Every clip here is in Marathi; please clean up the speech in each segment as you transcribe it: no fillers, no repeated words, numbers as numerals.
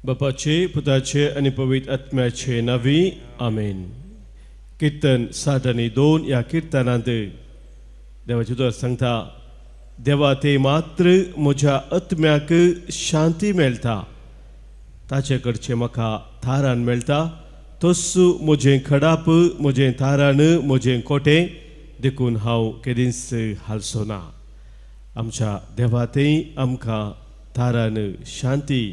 बापाचे पुताचे आणि पवित्र आत्म्याचे नावी आमेन. कीर्तन 62 या कीर्तनांत देवाचे दूत सांगता, देवा ते मात्र म्हज्या आत्म्याक शांती मेळटा, ताचे कडचे म्हाका थारान मेळटा. तोच म्हजें खडाप, म्हजें थारान, म्हजें कोटें, देखून हांव केदींच हालचो ना. आमच्या देवातेय आमकां थारान शांती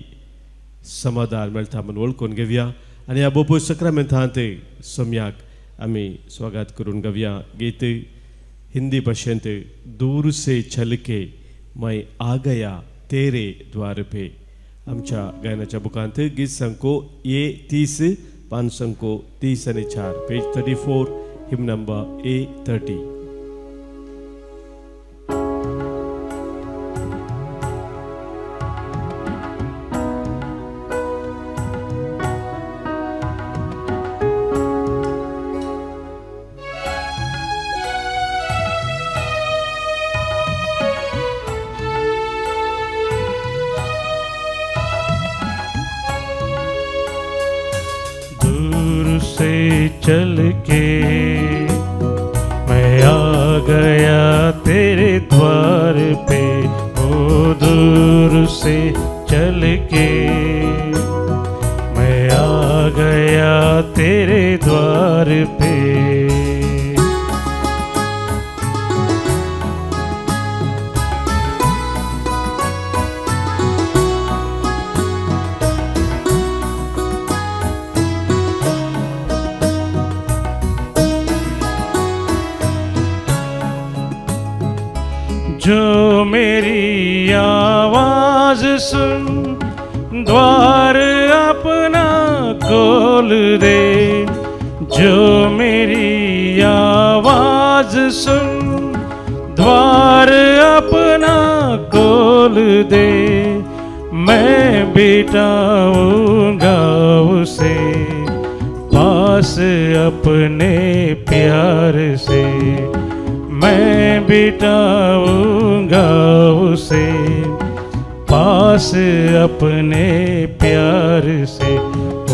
समाधान मेळटा म्हणून वळखून घेवया आनी ह्या बोपू सक्रामेंतांत सोम्याक आमी स्वागत करून घेवया. गीत हिंदी भाशेंत दूर से चल के मैं आ गया तेरे द्वार पे. आमच्या गायनाच्या बुकांत गीत संको A30 पान संको 30 आणि 4 पेज 34 हिम नंबर A30. चल के मैं आ गया तेरे द्वार पे, ओ दूर से चल के मैं आ गया तेरे द्वार पे. जो मेरी आवाज सुन द्वार अपना खोल दे, जो मेरी आवाज सुन द्वार अपना खोल दे, मैं बिठाऊंगा उसे पास अपने प्यार से, मैं बिठाऊंगा उसे पास अपने प्यार से.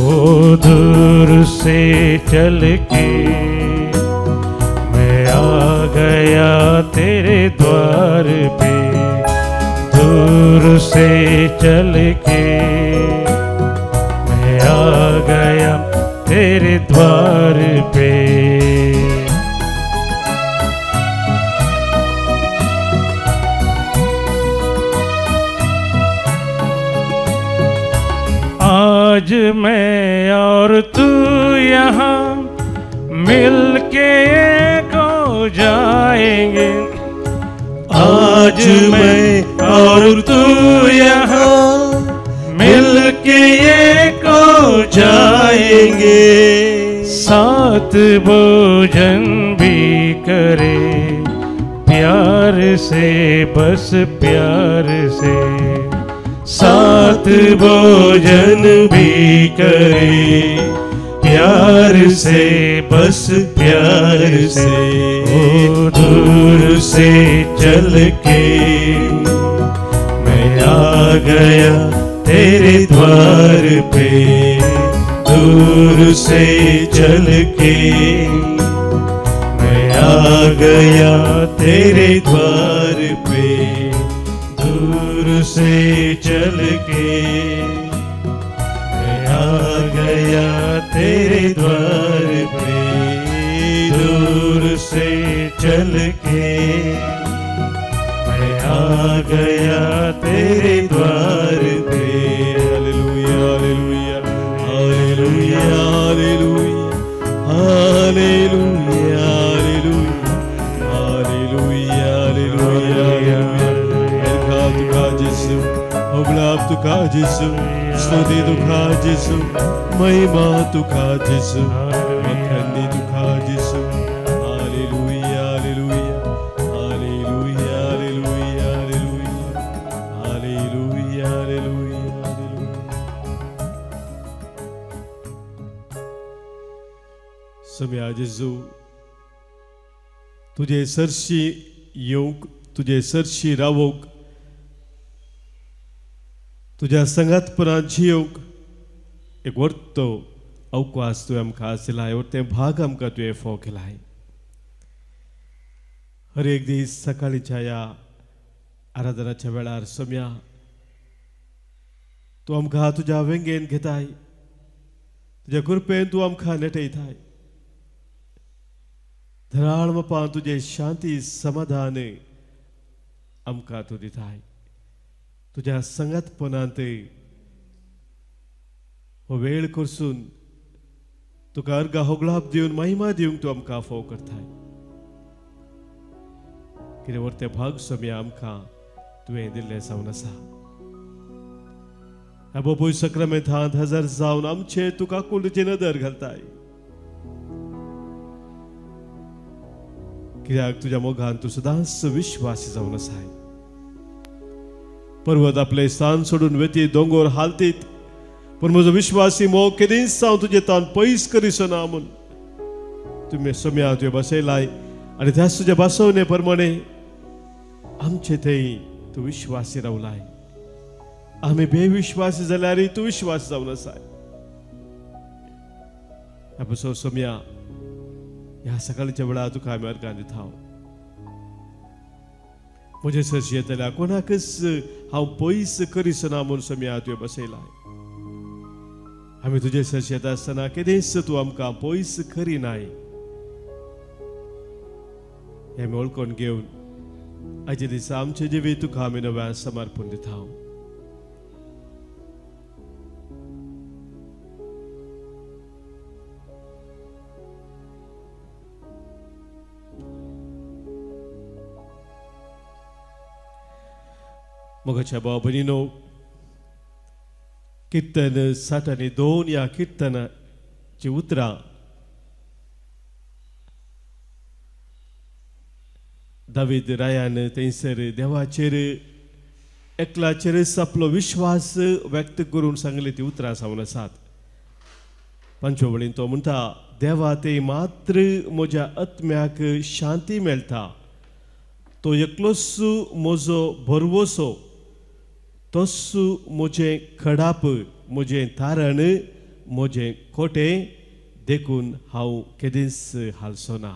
ओ दूर से चल के मैं आ गया तेरे द्वार पे, दूर से चल के मैं आ गया तेरे द्वार पे. आज मैं और तू यहाँ मिल के एक हो जाएंगे, आज मैं और तू यहाँ मिल के एक हो जाएंगे, साथ भोजन भी करे प्यार से, बस प्यार से, साथ भोजन भी करे प्यार से, बस प्यार से. ओ दूर से चल के मैं आ गया तेरे द्वार पे, दूर से चल के मैं आ गया तेरे द्वार पे, दूर से चल के मैं आ गया तेरे द्वार पे, दूर से चल के मैं आ गया तेरे द्वार पे. Hallelujah hallelujah hallelujah hallelujah hallelujah hallelujah hallelujah. अवलाप तुका जिसु, स्तुति तुका जिसु, महिमा तुका जिसु, मखनी तुका जिसु. Hallelujah hallelujah hallelujah hallelujah hallelujah hallelujah hallelujah. सम्या जेजू, तुझे सरशी येवंक, तुझे सरशी रावोंक, तुझ्या संगातपणात जियोंक एक वर्तो अवकाश तुवें आमकां दिलाय ते भाग आमकां तुवें फोव केलाय. हर एक दीस सकाळीच्या या आराधनाच्या वेळार सोम्या तूं आमकां तुज्या वेंगेन घेताय, तुज्या कृपेन तूं आमकां नेटयताय. धराळ मोपान तुजें शांती समाधान आमकां तूं दिताय. तुज्या संगतपणांत हो वेळ करसून तुका अर्घ होगळाप दिवन महिमा दिवंक तूं आमकां फोव करताय. कितें वर्ते भाग सोम्या आमकां तुवें दिल्लें जावन आसा. ह्या बापूय सक्रामेंतांत हजर जावन आमचे तुका कुलची नदर घालताय. कित्याक तुज्या मोगान तूं सदांच विश्वासी जावन आसाय. पर्वत आपले स्थान सोडून वेतीत, दोंगर हालतीत, पूण म्हजो विश्वासी मोग केदींच हांव तुजे तान पयस करिसो ना म्हूण तुमी सोम्या तुवें बसयलाय. आनी त्याच तुज्या बसवणे प्रमाणे आमचे थंय तूं विश्वासी रावलाय. आमी बेविश्वासी जाल्यारय तूं विश्वास जावन आसाय. ह्या बसो सोम्या ह्या सकाळच्या वेळार तुका आमी अर्गां दिता. म्हजे सरशी येतल्या कोणाकच हांव पयस करिसो ना म्हूण सोम्या तुवें बसयलाय. आमी तुजे सरशी येता आसतना केदेंच तूं आमकां पयस करिनाय हें आमी वळखून घेवन आयचे दिसा आमचे जिवीत तुका आमी नव्यान समर्पण दिता. मोगाच्या भाव भयणीनो, कीर्तन 62 या कीर्तनाची उतरां दावीद रायान थंयसर देवाचेर एकल्याचेरच आपलो विश्वास व्यक्त करून सांगले ती उतरां जावन आसात. पंचवळीन तो म्हणटा, देवा ते मात्र म्हज्या आत्म्याक शांती मेळटा. तो एकलोच म्हजो भरवोसो, तोच म्हजें खडाप, म्हजें तारण, म्हजें खोटें, देखून हांव केदींच हालसो ना.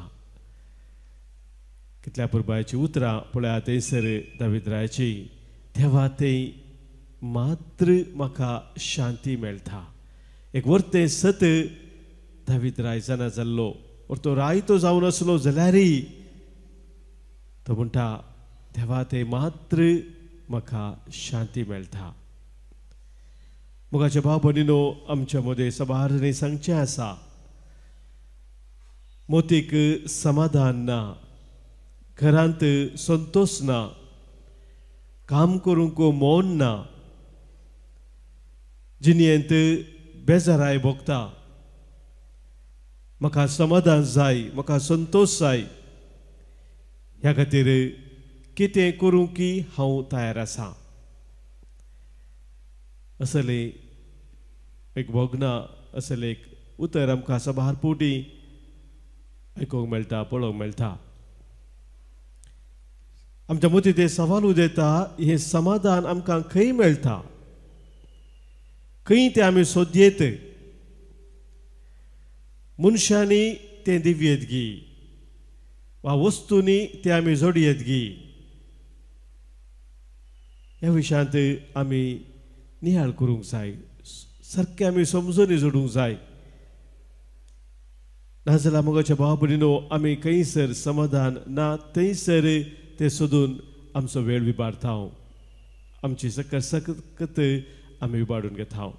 कितल्या पुरबायची उतरां पळयात थंयसर दावीद रायाची. देवा ते मात्र म्हाका शांती मेळटा. एक वर्तें सत दावीद राय जाणा जाल्लो, तो रायतो जावन आसलो जाल्यारय तो म्हणटा, देवा ते मात्र म्हाका शांती मेळटा. मोगाचे भाव भयणीनो, आमच्या मदें सबारनी सांगचें आसा, मोतीक समाधान ना, घरांत संतोष ना, काम करूंक मौन ना, जिणेंत बेजाराय भोगता. म्हाका समाधान जाय, म्हाका संतोष जाय, ह्या खातीर कितें करूं की हांव तयार आसा. असले एक भोगना असले एक उतर आमकां सबार पोटी आयकूंक मेळटा, पळोवंक मेळटा. आमच्या मतीं ते सवाल उदेता, हें समाधान आमकां खंय मेळटा, खंय तें आमी सोदयेत. मनशांनी तें दिवयेत गी, वा वस्तूंनी तें आमी जोडयेत गी. ह्या विशयांत आमी नियाळ करूंक जाय, सारकें आमी समजून जोडूंक जाय. नाजाल्यार मोगाच्या भाव भयणीनो, आमी खंयसर समाधान ना थंयसर तें सोदून आमचो वेळ विबाडता, आमची सकत आमी विबाडून घेता.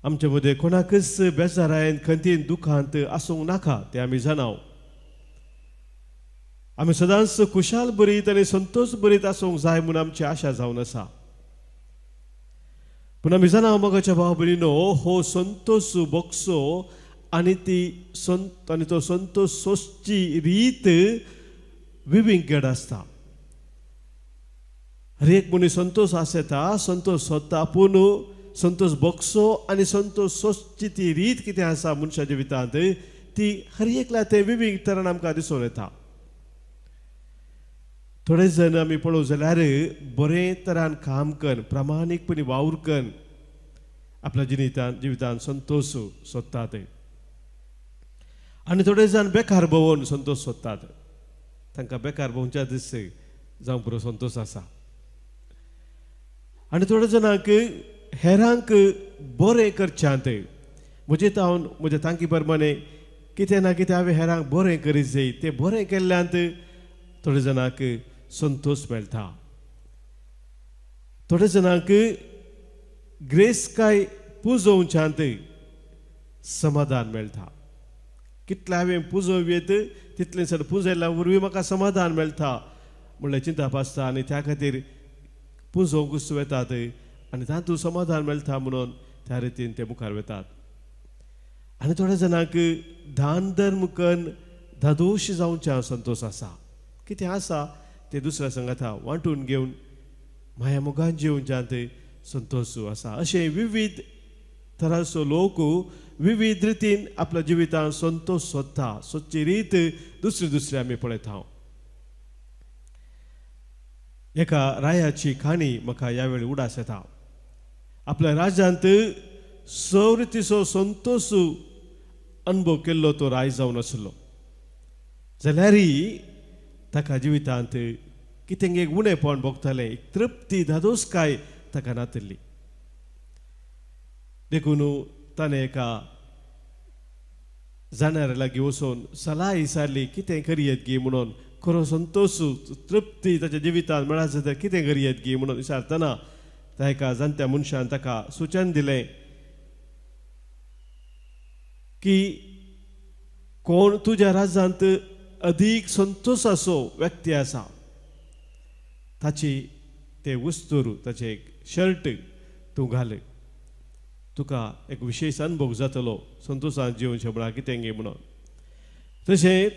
आमचे मदें कोणाकच बेजारायन खंतीन दुखांत आसूंक नाका तें आमी जाणाव. आमी सदांच खुशाल बरीत आनी संतोष बरीत आसूंक जाय म्हूण आमची आशा जावन आसा. पूण आमी जाणाव मोगाच्या भाव भयणीनो, हो संतोष भोगसो आनी तो संतोष सोंसची रीत विविंगड आसता. हर एक मनीस संतोष आसता, संतोष सोदता, पूण संतोष भोगसो आनी संतोष सोंसची ती रीत कितें आसा मनशा जिवितांत, ती हर एकल्या ते विविध तरान आमकां दिसून येता. थोडे जण आमी पळोवं जाल्यार बरे तरान काम करून, प्रामाणीकपणी वावर करून आपल्या जिवितान संतोष सोदतात आनी थोडे जाण बेकार भोंवून संतोष सोदतात तांकां बेकार भोंवच्या दीस जावं पुरो संतोष आसा आनी थोडे जाणांक हेरांक बरें करच्यांत म्हजे तांकी प्रमाणे कितें ना कितें हांवें हेरांक बरें करीत जाय तें बरें केल्ल्यांत थोडे जाणांक संतोष मेळटा थोडे जाणांक ग्रेस काय पुजोवच्यांत समाधान मेळटा कितलें हांवें पुजोव्येत तितलें सर पुजयल्या वरवीं म्हाका समाधान मेळटा म्हणल्यार चिंता आसता आनी त्या खातीर पुजोवंक वस्तू येतात आनी तातूंत समाधान मेळटा म्हणून त्या रितीन ते मुखार वतात आनी थोड्या जाणांक दान धर्म करून धादोश जावच्या संतोष आसा कितें आसा ते दुसऱ्या संगाता वांटून घेवन माया मोगान जेवच्यात संतोष आसा अशें विविध तरांचो लोक विविध रितीन आपल्या जिवितांत संतोष सोदता सोदची रीत दुसरी दुसरी आमी पळयता एका रायाची खाणी म्हाका ह्या वेळी उडास येता आपल्या राज्यांत सवरितीचो संतोष अनुभव केल्लो तो राय जावन आसलो जाल्यारय ताका जिवितांत कितें एक उणेपण भोगतालें एक तृप्ती धादोसकाय ताका नातिल्ली देखून ताणें एका जाणाऱ्या लागीं वचून सलाह विचारली कितें करियत गी म्हणून खरो संतोष तृप्ती ताच्या जिवितांत मेळत जाल्यार कितें करियत गी म्हणून विचारतना त्या एका जाणट्या मनशान ताका सुचन दिलें की कोण तुज्या राज्यांत अदीक संतोषाचो व्यक्ती आसा ताची ते वस्तूर ताचें एक शर्ट तूं घाल तुका एक विशेश अनुभव जातलो संतोषान जिवन शबळा कितें गे म्हणून तशें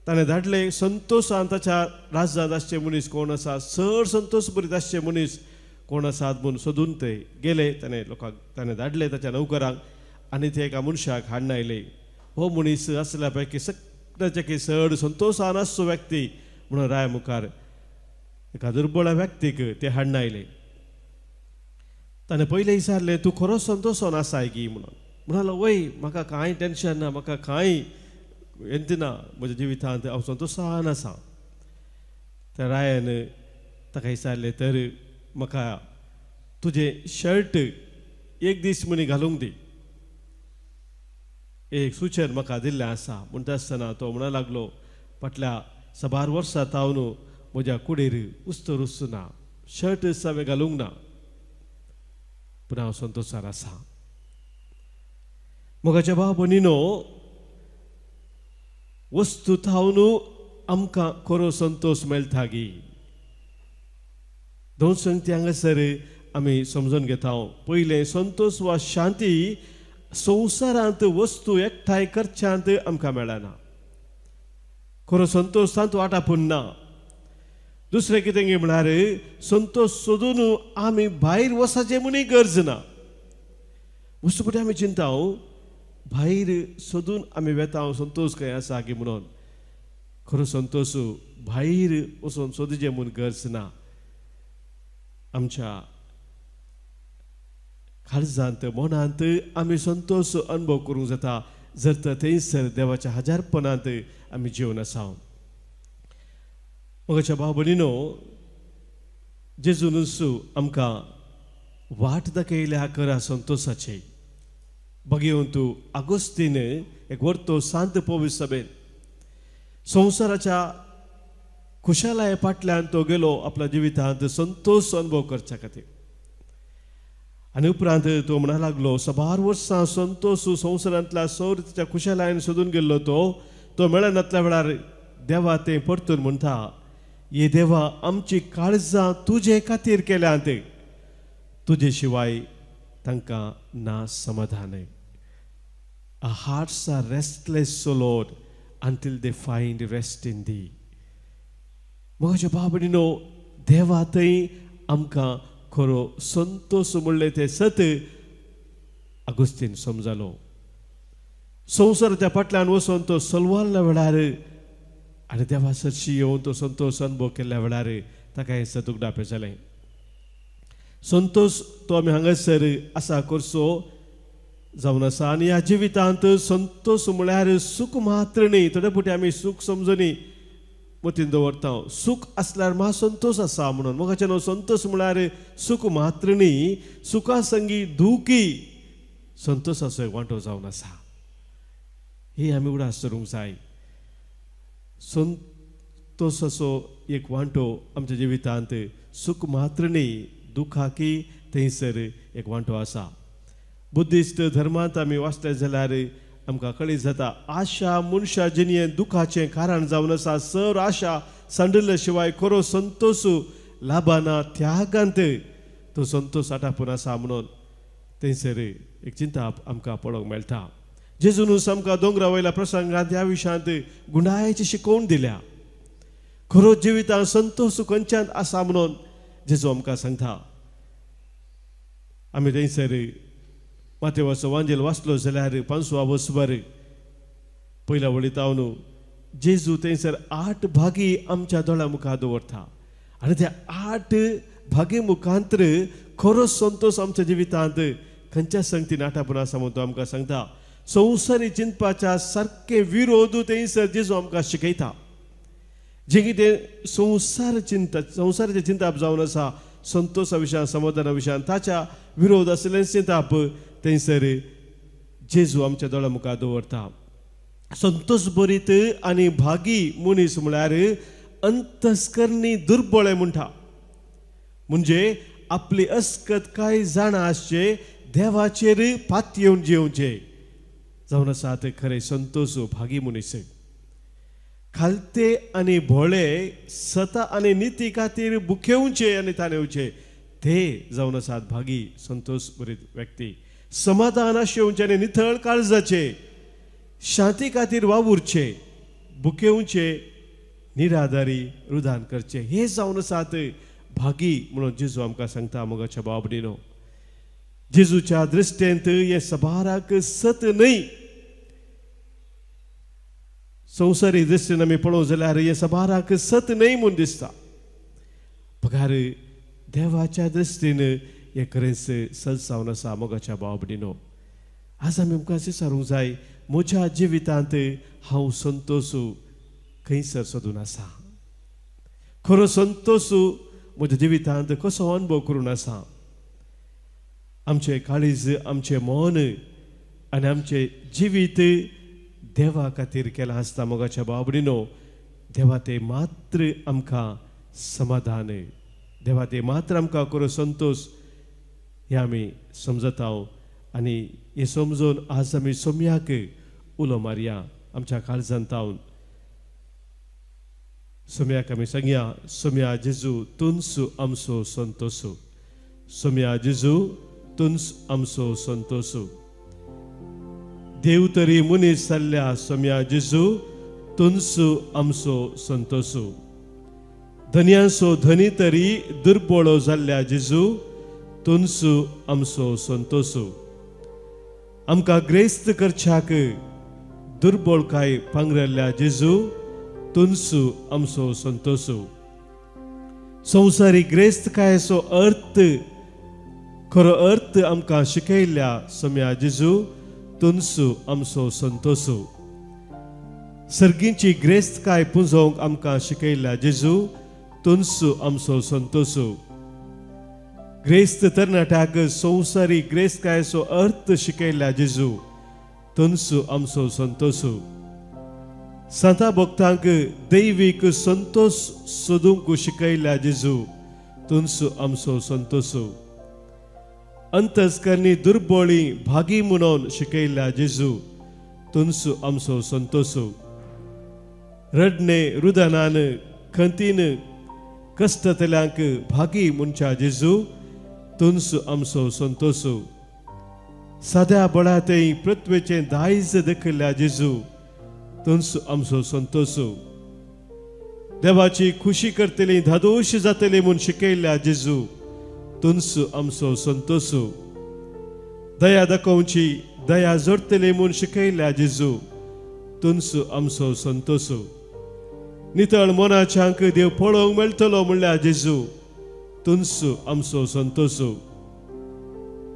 ताणें धाडलें संतोषान ताच्या राज्यांत आसचे मनीस कोण आसा चड संतोष भरीत आसचे मनीस कोण आसात म्हूण सोदून ते गेले ताणें धाडले ताच्या नौकरांक आनी ते एका मनशाक हाडून आयले हो मनीस आसल्या पैकी सगळ्याचे चड संतोषान आसचो व्यक्ती म्हणून राय मुखार एका दुर्बळ व्यक्तीक ते हाडून आयले ताणें पयलें विचारलें तूं खरो संतोषान आसाय गी म्हणून म्हणालो वय म्हाका कांय टेन्शन ना म्हाका कांय येंत ना म्हज्या जिवितांत हांव संतोषान आसा त्या रायान ताका विचारलें तर म्हाका तुजें शर्ट एक दीस मनी घालूंक दी एक सुचन म्हाका दिल्लें आसा म्हणटा आसतना तो म्हणूंक लागलो फाटल्या 6 वर्सां हांव न्हू म्हज्या कुडीर उस्तर ना शर्ट हांवें घालूंक ना पूण हांव संतोशार आसा मोगाच्या भाव भयणीनो वस्तूत हांव न्हू आमकां खरो संतोष मेळटा गी दोन संगती हांगासर आमी समजून घेता पयलें संतोष वा शांती संवसारांत वस्तू एकठांय करच्यांत आमकां मेळना खरो संतोष तांत वाटापून ना दुसरें कितें गे म्हळ्यार संतोष सोदून आमी भायर वसाचें म्हणून गरज ना वस्तू आमी चिंता भायर सोदून आमी वेता संतोष खंय आसा गी म्हणून खरो संतोष भायर वचून सोदचें म्हूण गरज ना आमच्या काळजांत मनांत आमी संतोष अनुभव करूंक जाता जर तर थंयसर देवाच्या हजारपणांत आमी जिवन आसा मोगाच्या भाव भयणीनो जेजूनसू आमकां वाट दाखयल्या करा संतोषाची भगवंत आगोस्तीन एक वर्तो सांत पवित्र सभेन संवसाराच्या खुशालाये फाटल्यान तो गेलो आपल्या जिवितांत संतोष अनुभव करच्या खातीर आनी उपरांत तो म्हणा लागलो 6 वर्सां संतोष संवसारांतल्या सौरीच्या खुशालायेन सोदून गेल्लो तो मेळनातल्या वेळार देवा तें परतून म्हणटा ये देवा आमची काळजां तुजे खातीर केल्यांत तुजे शिवाय तांकां ना समाधान Our hearts are restless, O Lord, until they find rest in thee. मोगाच्या भाव भयणीनो देवा थंय आमकां खरो संतोष म्हणलें तें सत आगोस्तीन समजलो संवसाराच्या फाटल्यान वचून तो सलवारल्या वेळार आनी देवा सरशी येवन तो संतोष अनुभव केल्ल्या वेळार ताका हें सत उगडापें जालें संतोष तो आमी हांगासर आसा करचो जावन आसा आनी ह्या जिवितांत संतोष म्हळ्यार सूख मात्र न्ही. थोडे फावटी आमी सूख समजूनी मतीन दवरता सूख असल्यार मा संतोष आसा म्हणून. म्हाका न्हू संतोष म्हळ्यार सूख मात्र न्ही, सुखा संगी दुखी संतोषाचो एक वांटो जावन आसा. ही आमी उडास करूंक जाय. संतोषाचो एक वांटो आमच्या जिवितांत सूख मात्र न्ही, दुखाकी थंयसर एक वांटो आसा. बुद्धिस्ट धर्मांत आमी वाचले जाल्यार आमकां कळीत जाता आशा मनशा जिणेंत दुखाचें कारण जावन आसा. सर आशा सांडिल्ल्या शिवाय खरो संतोष लाभना त्यागांत तो संतोष आटापून आसा म्हणून थंयसर एक चिंता आमकां पळोवंक मेळटा. जेजून आमकां दोंगरा वयल्या प्रसंगांत ह्या विशयांत गुणायेची शिकोवण दिल्या. खरो जिवितांत संतोष खंयच्यान आसा म्हणून जेजू आमकां सांगता. आमी थंयसर मातेवाचो वांजेल वाचलो जाल्यार 5वा वर्सभर पयल्या वळीत हांव जेजू थंयसर 8 भागी आमच्या दोळ्या मुखार दवरता आनी त्या 8 भागी मुखांतर खरो संतोष आमच्या जिवितांत खंयच्या संगतीन आटापून आसा म्हणून तो आमकां सांगता. संवसारी चिंतपाच्या सारके विरोध थंयसर जेजू आमकां शिकयता. जे कितें संवसाराचें चिंताप जावन आसा संतोषा विशयान समाधाना विशयान ताच्या विरोध आसलें चिंताप थंयसर जेजू आमच्या दोळ्या मुखार दवरता. संतोष भरीत आनी भागी मनीस म्हळ्यार अंतस्करणी दुर्बळे म्हणटा. म्हणजे आपली अस्कत कांय जाणा आसचे देवाचेर पात येवन जेवचे जावन आसा ते खरे संतोष भागी मनीस. खालते आनी भोळे सता आनी निती खातीर बुखेवचे आनी ताणेवचे ते जावन आसात भागी संतोष भरीत व्यक्ती. समाधान आशेवचे आनी नितळ काळजाचे शांती खातीर वावुरचे बुखेवचे निराधारी रुदान करचे हे जावन आसात भागी म्हणून जेजू आमकां सांगता. मोगाच्या भाव भयणीनो, जेजूच्या दृश्टेंत हे सबाराक सत न्हय. संवसारी दृश्टीन आमी पळोवं जाल्यार हे सबाराक सत न्हय म्हूण दिसता. पगार देवाच्या दृश्टीन हे खरेंच सत जावन आसा. मोगाच्या भाव भयणीनो, आज आमी आमकां विचारूंक जाय म्हज्या जिवितांत हांव संतोष खंयसर सोदून आसा. खरो संतोष म्हज्या जिवितांत कसो अनुभव करून आसा. आमचे काळीज आमचे मन आनी आमचे जिवीत देवा खातीर केला आसता. मोगाच्या भाव भयणीनो, देवा ते मात्र आमकां समाधान, देवा ते मात्र आमकां खरो संतोष हे आमी समजता. आनी हे समजून आज आमी सोम्याक उलो मारया. आमच्या काळजांत सोम्याक आमी सांगया, सोम्या जेजू तुंस आमचो संतोष. सोम्या जेजू तुंस आमचो संतोष. देव तरी मनीस जाल्ल्या सोम्या जेजू तुंस आमचो संतोष. धन्यांचो धनी तरी दुर्बळो जाल्ल्या जेजू तुंस आमचो संतोष. आमकां ग्रेस्त करच्याक दुर्बळकाय पांगरल्ल्या जेजू तुंस आमचो संतोष. संवसारी ग्रेस्तकायेचो अर्थ खरो अर्थ आमकां शिकयल्या सोम्या जेजू तुंस आमचो संतोष. सर्गींची ग्रेस्तकाय पुंजोवंक आमकां शिकयल्या जेजू तुंस आमचो संतोष. ग्रेस्त तरणाट्याक संवसारी ग्रेस्तकायेचो अर्थ शिकयल्या जेजू तुंस आमचो संतोष. संता भक्तांक दैवीक संतोष सोदूंक शिकयल्या जेजू तुंस आमचो संतोष. अंतस्करणी दुर्बळी भागी म्हणून शिकयल्या जेजू तुंस आमचो संतोष. रडणे रुदनान खंतीन कश्टतल्यांक भागी म्हणच्या जेजू तुंस आमचो संतोष. साद्या बळातय पृथ्वेचें दायज दाखयल्या जेजू तुंस आमचो संतोष. देवाची खुशी करतली धादोश जातली म्हूण शिकयल्या जेजू तुंस आमचो संतोष. दया दाखोवची दया जोडतली म्हूण शिकयल्या जेजू तुंस आमचो संतोष. नितळ मनाच्यांक देव पळोवंक मेळटलो म्हणल्या जेजू तुनसू आमचो संतोसू.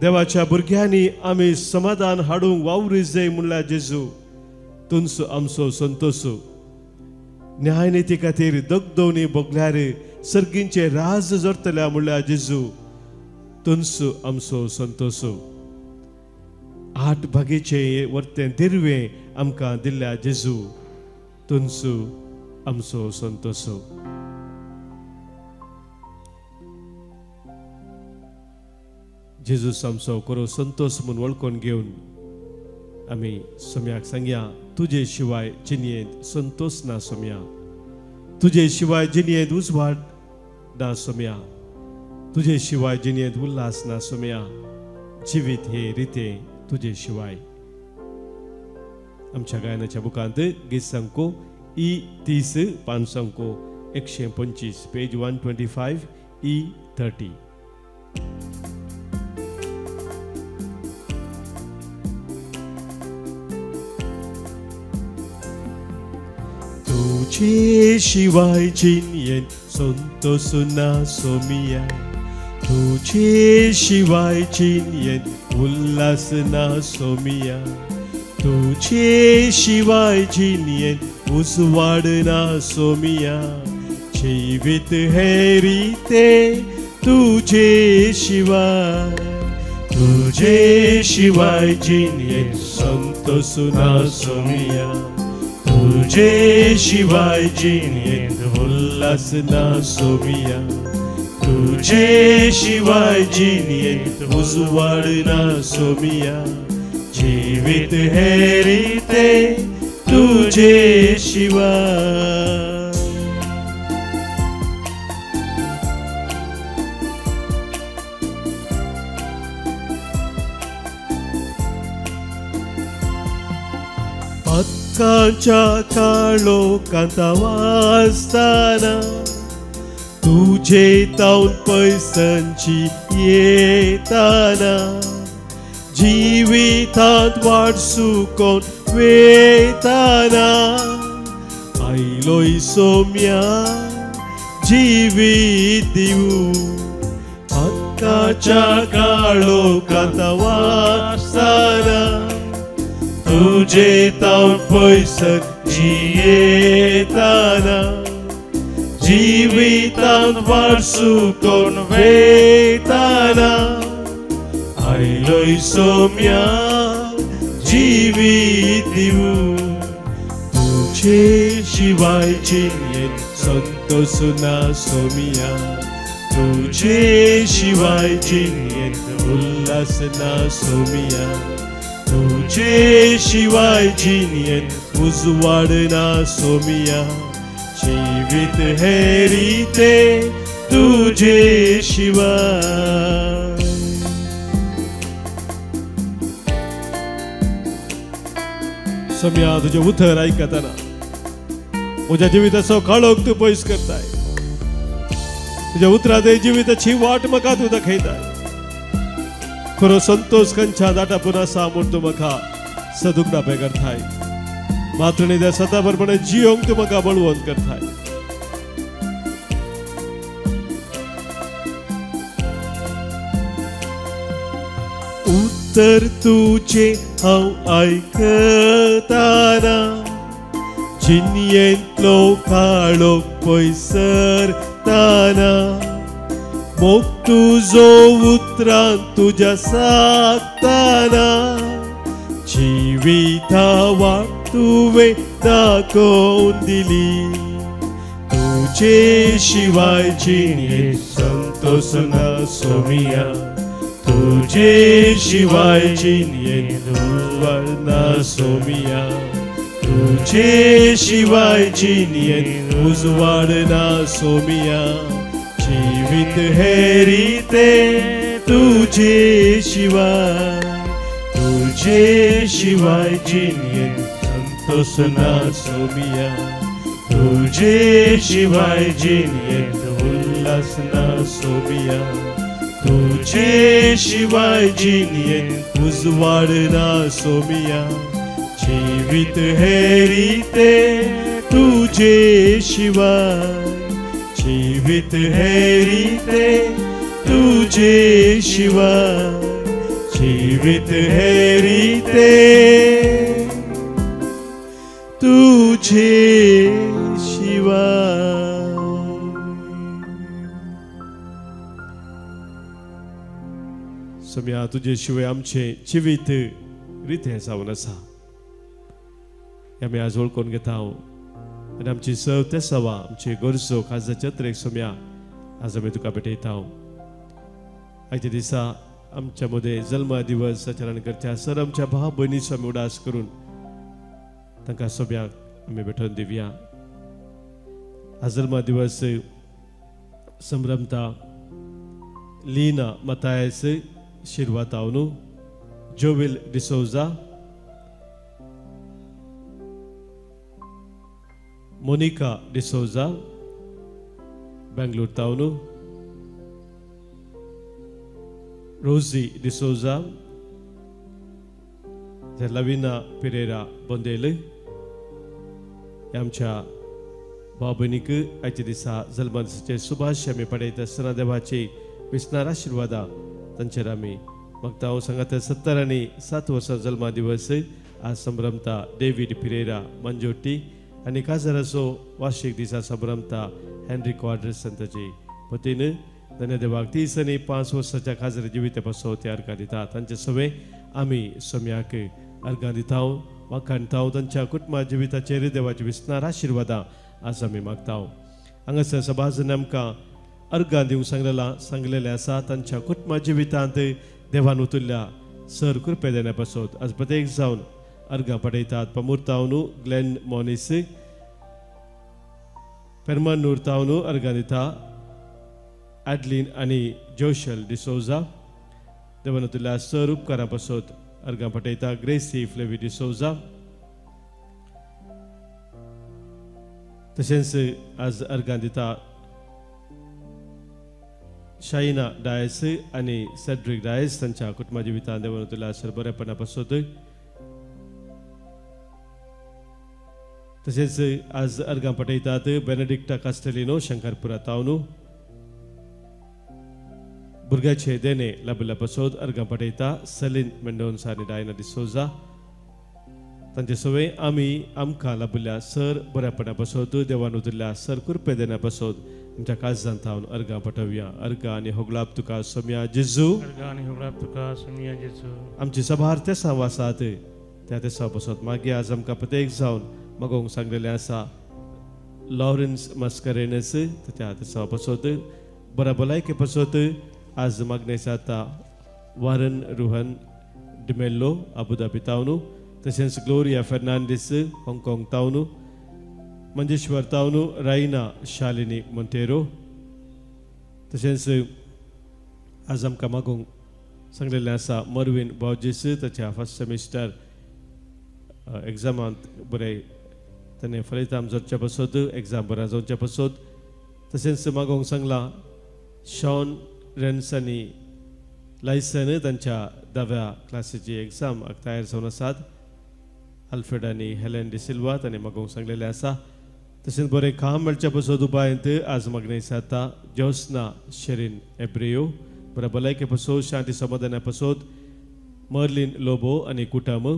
देवाच्या भुरग्यांनी आमी समाधान हाडूंक वावरी जाय म्हणल्यार जेजू तुनसू आमचो संतोसू. न्याय नीती खातीर दगदवनी भोगल्यार सर्गींचे राज जोडटल्या म्हणल्यार जेजू तुनसू आमचो संतोसू. 8 भागेचे वर्तें दिर्वें आमकां दिल्ल्या जेजू तुनसू आमचो संतोसू. जेजूस आमचो खरो संतोष म्हूण वळखून घेवन आमी सोम्याक सांगया, तुजे शिवाय जिणयेंत संतोष ना सोम्या, तुजे शिवाय जिणयेंत उजवाड ना सोम्या, तुजे शिवाय जिणयेंत उल्हास ना सोम्या, जिवीत हे रिते तुजे शिवाय. आमच्या गायनाच्या बुकांत गीत सांगको E30 पान सांगको 125 पेज 125 E30. तुझे शिवाय जिणयेंत संतोष ना सोमिया, तुझे शिवाय जिणयेंत उल्हास ना सोमिया, तुझे शिवाय जिणयेंत उजवाड ना सोमिया, जिवीत हे रिते तुझे शिवाय, तुझे शिवाय जिणयेंत संतोष ना सोमिया, तुझे शिवाय जिणयेंत उल्हास ना सोमिया, तुझे शिवाय जिणयेंत उजवाड ना सोमिया, जिवीत हे रिते तुझे शिवाय. हक्काच्या काळोखांत वाचताना तुझे तावन पैसांची येताना, जिवितांत वाट सुकोन वेताना, आयलोय सोम्या जिवीत दिवू. हक्काच्या काळोखांत वाचताना तुझे तावन पैसांची येताना, जिवितांत वाट सुकोन वेताना, आयलोय सोम्या जिवीत दिवू. तुझे शिवाय जिणयेंत संतोष ना सोमिया, तुझे शिवाय जिणयेंत उल्हास ना सोमिया, तुझे शिवाय जिणयेंत उजवाड ना सोमिया, जिवीत हे रिते तुझे शिवाय. सोम्या तुझे उतर आयकताना म्हज्या जिविताचो काळोख तूं पयस करताय, तुज्या उतरांत जिविताची वाट म्हाका तूं दाखयताय. खरो संतोष खंयच्या दाटापून आसा म्हूण तूं म्हाका सदुगडापे करताय. मातृणी त्या सता बरोबर जियोंक तूं म्हाका बळवंत करताय. उतर तुझे हांव आयकताना, जिणयेंतलो काळोख पयसरताना, मोग तुजो उतरांत तुज्या सागताना, जिविता वाट तुवें दाखोवन दिली. तुझे शिवाय जिणयेंत संतोष ना सोमिया, तुझे शिवाय जिणयेंत उजवाड ना सोमिया, तुझे शिवाय जिणयेंत उजवाड ना सोमिया, जिवीत हे रिते तुझे शिवाय. तुझे शिवाय जिणयेंत संतोष ना सोमिया, तुझे शिवाय जिणयेंत उल्हास ना सोमिया, तुझे शिवाय जिणयेंत उजवाड ना सोमिया, जिवीत हे रिते तुझे शिवाय, जीवित है रीते तुझे शिवाय, जीवित है रीते तुझे शिवाय. सम्या तुझे शिवाय आमचे जीवित रीते जावन आसा. आमी आज वळखून घेता आनी आमची सव ते सवा आमची गरजो काजाच्या तरेक सोम्या आज आमी तुका भेटयता. आयच्या दिसा आमच्या मदें जल्मा दिवस आचरण करच्या सर आमच्या भाव भयणीचो आमी उडास करून तांकां सोम्याक आमी भेटोवन दिवया. आज जल्मा दिवस संभ्रमता लीना मतायस शिरवातावनू, जोविल डिसोजा, मोनिका डिसोजा बेंगलूर तावनू, रोजी डिसोजा, लविना पेरेरा बोंदेल आमच्या भाव भयणीक आयच्या दिसा जल्मा दिसाचे सुभाष आमी पळयता आसतना देवाची विस्तार आशिर्वादा तांचेर आमी मागता. सांगात 70 आनी 7 वर्सां जल्मा दिवस आज संभ्रमता डेविड पिरेरा मंजोटी आनी काजाराचो वार्षिक दिसा संभ्रमता हेनरी क्वाड्रस ताची पतीन. धन्य देवाक 30 आनी 5 वर्साच्या काजार जिविता पासो ते अर्घां दिता. तांचे सवे आमी सोम्याक अर्घां दिता, वाखाणता. तांच्या कुटुंबा जिविताचेर देवाची विस्तार आशिर्वादा आज आमी मागता. हांगासर सभाजन आमकां अर्घां दिवंक सांगलेले आसा. तांच्या कुटुंबा जिवितांत देवान उतरल्या सर कृपे देण्या पासत आज प्रत्येक जावन अर्घां पडयतात. पमुर्तावनू ग्लेन मॉनिस, पेरमन नूरतावनू अर्घां दिता. ॲडलीन आनी जोशल डिसोजा देवान उतरल्या सर उपकारा पासत अर्घां पडयता. ग्रेसी फ्लेवी डिसोजा. तशेंच आज अर्घां दिता शाइना डायस आनी सेड्रिक डायस तांच्या कुटुंबा जिवितांत देवान उतरल्या सर बरेपणा पासत. तशेंच आज अर्घां पटयतात बेनेडिक्टा कास्टेलिनो शंकरपुरा तावनू, भुरग्याचे देणे लाभिल्ल्या पासत अर्घां पटयता सलीन मेंडोन्स आनी डायना डिसोजा. तांचे सवय आमी आमकां लाभिल्ल्या सर बऱ्यापणा पासत देवान उतरल्या सर कृपे देण्या पासत आमच्या काळजांत थावन अर्घां पटोवया. अर्घां आनी होगलाप तुका सोम्या जेजू, अर्घां आनी होगलाप तुका सोम्या जेजू. आमची सभार ते सांवासात त्या ते पासत मागीर आज आमकां प्रत्येक जावन मागोवंक सांगलेलें आसा. लॉरेन्स मस्करेनस त्या ते पासत बऱ्या भलायके पासत आज मागणे जाता. वारन रुहन डिमेल्लो अबुधाबी तावनू, तशेंच ग्लोरिया फेर्नांडीस हाँगकाँग तावनू, मंजेश्वर तावनू, रायना शालिनी मोंटेरो. तशेंच आज आमकां मागोवंक सांगलेलें आसा मरवीन बॉर्जीस ताच्या फर्स्ट सेमिस्टर एग्जामांत बरें ताणें फलितां जोडच्या पासत एग्जाम बऱ्या जावच्या पासत. तशेंच मागोवंक सांगलां शॉन रेन्स आनी लायसन तांच्या 10व्या क्लासीची एग्जाम तयार जावन आसात. आल्फ्रेड आनी हेलेन डिसिल्वा ताणें मागोवंक सांगलेलें आसा. तशेंच बरें काम मेळच्या पासत उबायंत आज मागणे जाता जोस्ना शेरीन एब्रियो बऱ्या भलायके पासत शांती समाधाना पासत. मर्लिन लोबो आनी कुटुंब.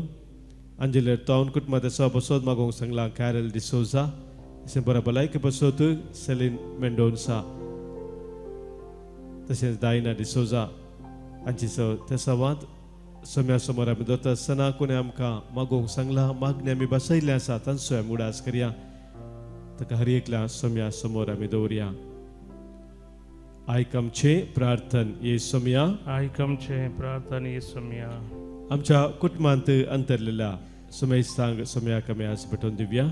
अंजलेर तावन कुटुंबा देसा पासत मागोवंक सांगलां कॅरल डिसोजा. तशें बऱ्या भलायके पासत सेलीन मेंडोन्सा. तशेंच डायना डिसोजा हांची त्या संवाद सोम्या समोर आमी दवरता आसतना कोणें आमकां मागोवंक सांगलां मागणी आमी बसयल्ले आसा तांचो आमी उडास करया. ताका हर एकल्या सोम्या समोर आमी दवरया. आयक आमचें प्रार्थन ये सोम्या, आयक आमचें प्रार्थन ये सोम्या. आमच्या कुटुंबांत अंतरलेल्या सोमेस्तांक सोम्याक आमी आज भेटोवन दिवया.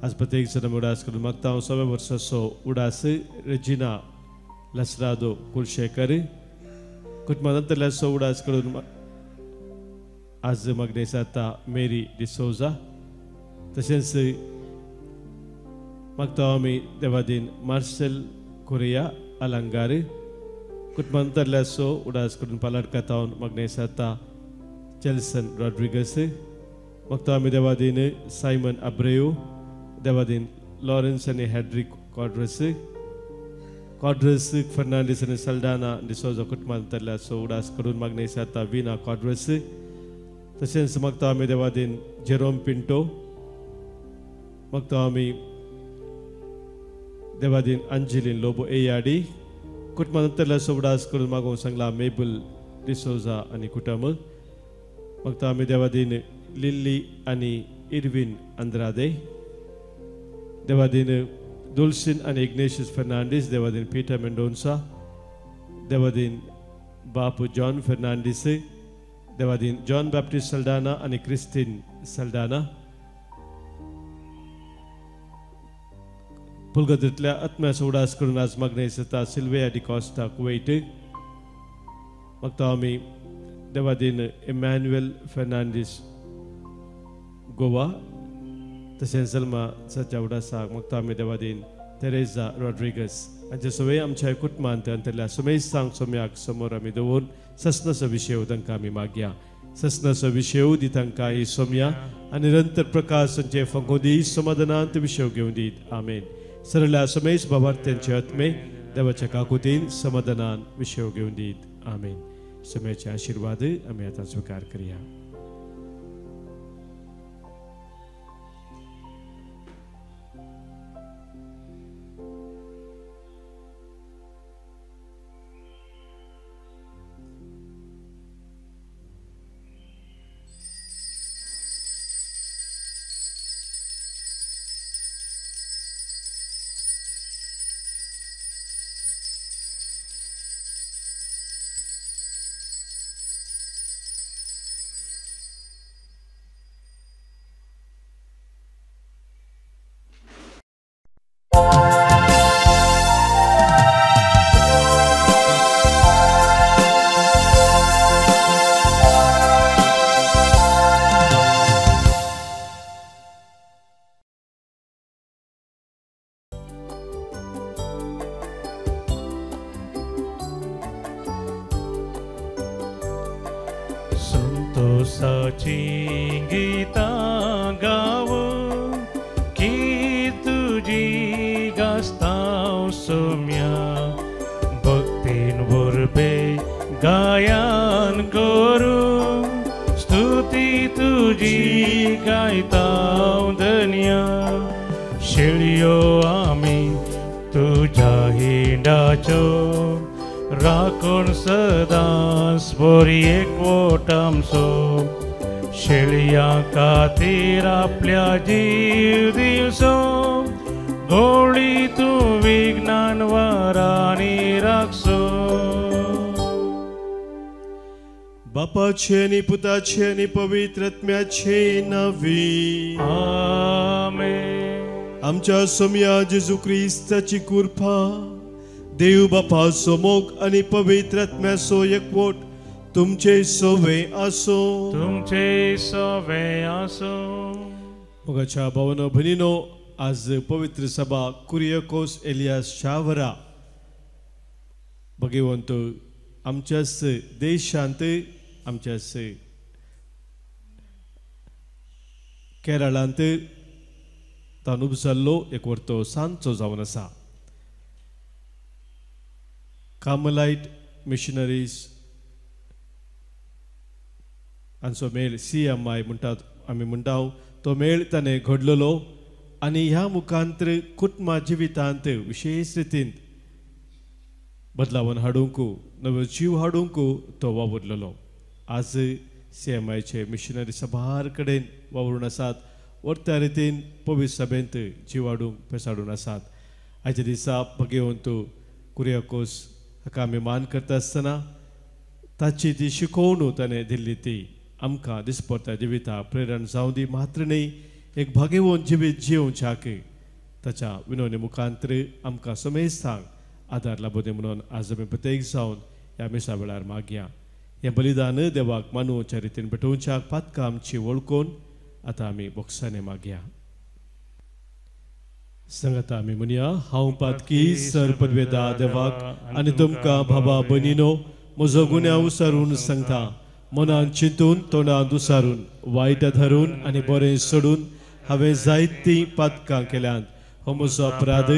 आज प्रत्येक जण आमी उडास करून मागता. हांव 6 वर्साचो उडास रेजिना लसरादो कुलशेकर कुटुंबांत अंतरल्या उडास करून आज मागणे जाता मेरी डिसोजा. तशेंच मागता आमी देवादीन मार्सेल कोरिया आलंगार कुटुंबांतरल्या उडास करून पालाडका तावन मागणे जाता चेल्सन रॉड्रिगस. मागता आमी देवादीन सायमन अब्रेयो, देवादीन लॉरेन्स आनी हेड्रिक Quadras Fernandes आणि Saldana de Souza कुटुंबातल्या सोडास कडून मागण्याची आता विना क्वाड्रस तसेच मागता आम्ही देवादीन जेरोम पिंटो मागता आम्ही देवादीन अंजलीन लोबो एयाडी कुटुंबातल्या सोडास कडून मागून सांगला मेबल डिसोजा आणि कुटुंब मागता आम्ही देवादीन लिल्ली आणि इरविन अंद्रादे देवादीन Dulcin and Ignatius Fernandes, Devadin Peter Mendonça, Devadin Bapu John Fernandes, Devadin John Baptist Saldana and Christine Saldana. Pulgadritla Atma Sodas Kurunas Magnesata Silvia di Costa Kuwait, Maktami Devadin Emmanuel Fernandes Goa. तसेच सलमा सचावडा साग मुक्तामी देवादीन तेरेसा रॉड्रिगस आणि सवय आमच्या कुटुंबांत अंतरल्या सुमेश सांग सोम्याक समोर आम्ही दोन ससनस विषय उदंका आम्ही माग्या ससनस विषय दितांका ही सोम्या आणि निरंतर प्रकाश संचे फंगोदी समाधानांत विषय घेऊन दीत आमेन सरल्या सुमेश बाबार्त्यांचे आत्मे देवाच्या काकुतीन समाधानान विषय घेऊन दीत आमेन सुमेचे आशीर्वाद आम्ही आता स्वीकार करूया संतोषाची गीता गावं की तुझी गास्ताव सोम्या भक्तींवर बे गायन करू स्तुती तुझी गायताव धन्या शेळयो आम्ही तुझ्या हिंडाचो राखून सदांच बरी एकवट आमचो शेळया खातीर आपल्या जीव दिवचो गोळी तूं विज्ञान वरांनी राखचो बापाचे आणि पुताचे आणि पवित्र आत्म्याचे नावी आमेन आमच्या सोम्या जेजू ख्रिस्ताची कृपा देव बापा सोमोग आणि पवित्र आत्म्याचो एकवट तुमचे सोवे आसो तुमचे सोवे आसो मोगाच्या भावनो भनिनो आज पवित्र सभा कुरियाकोस एलियास शावरा भगवंत आमच्याच देशांत आमच्याच केरळांत तानुब जाल्लो एक वर्तो सांचो जावन आसा Carmelite missionaries हांचो मेळ CMI म्हणटात आमी म्हणटाव तो मेळ ताणें घडलेलो आनी ह्या मुखांतर कुटुंबा जिवितांत विशेष रितीन बदलावन हाडूंक नवो जीव हाडूंक तो वावुरलेलो आज CMIचे मिशनरी सभार कडेन वावरून आसात वर्त्या रितीन पवित्र सभेंत जीव हाडूंक पेसाडून आसात आयच्या दिसा भगवंत कुरियाकोस हाका आमी मान करता आसतना ताची ती शिकोवण ताणें दिल्ली ती आमकां दिसपट्ट्या जिविता प्रेरण जावं दी मात्र न्ही एक भाग्यवन जिवीत जिवच्याक ताच्या विनवणे मुखांतर आमकां समेस्तांक आदार लाभूं दी म्हणून आज आमी प्रत्येक जावन ह्या मिसा वेळार मागया हें बलिदान देवाक मानूच्या रितीन भेटोवच्याक पातकां आमची वळखून आतां आमी बोक्सांनी मागया संगता आमी म्हणया हांव पातकी सरपदवेदा देवाक आनी तुमकां भावा भयणीनो म्हजो गुन्यांव विसरून सांगता मनान चिंतून तोंडांत उसारून वायट धरून आनी बरें सोडून हांवें जायतीं पातकां केल्यांत हो म्हजो अपराध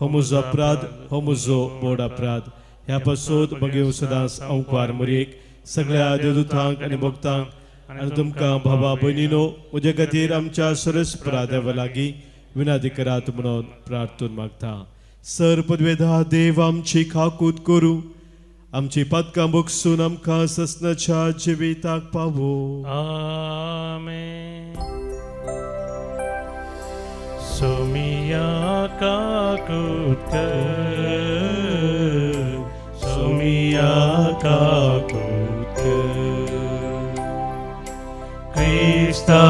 हो म्हजो अपराध, हो म्हजो मोड अपराध. ह्या पासोद मगे सदांच अंकवार मरेक सगळ्या देवदूतांक आनी भक्तांक आनी तुमकां भावा भयणीनो म्हजे खातीर आमच्या सरस्परा देवा लागीं विनादी करात म्हणून प्रार्थून मागता. सर पदवेदा देव आमची खाकूत करूं, आमची पदकां बगसून आमकां ससनाच्या जिविताक पावो. आमेन. सोमिया काकूत कर, सोमिया काकूत कर, क्रिस्ता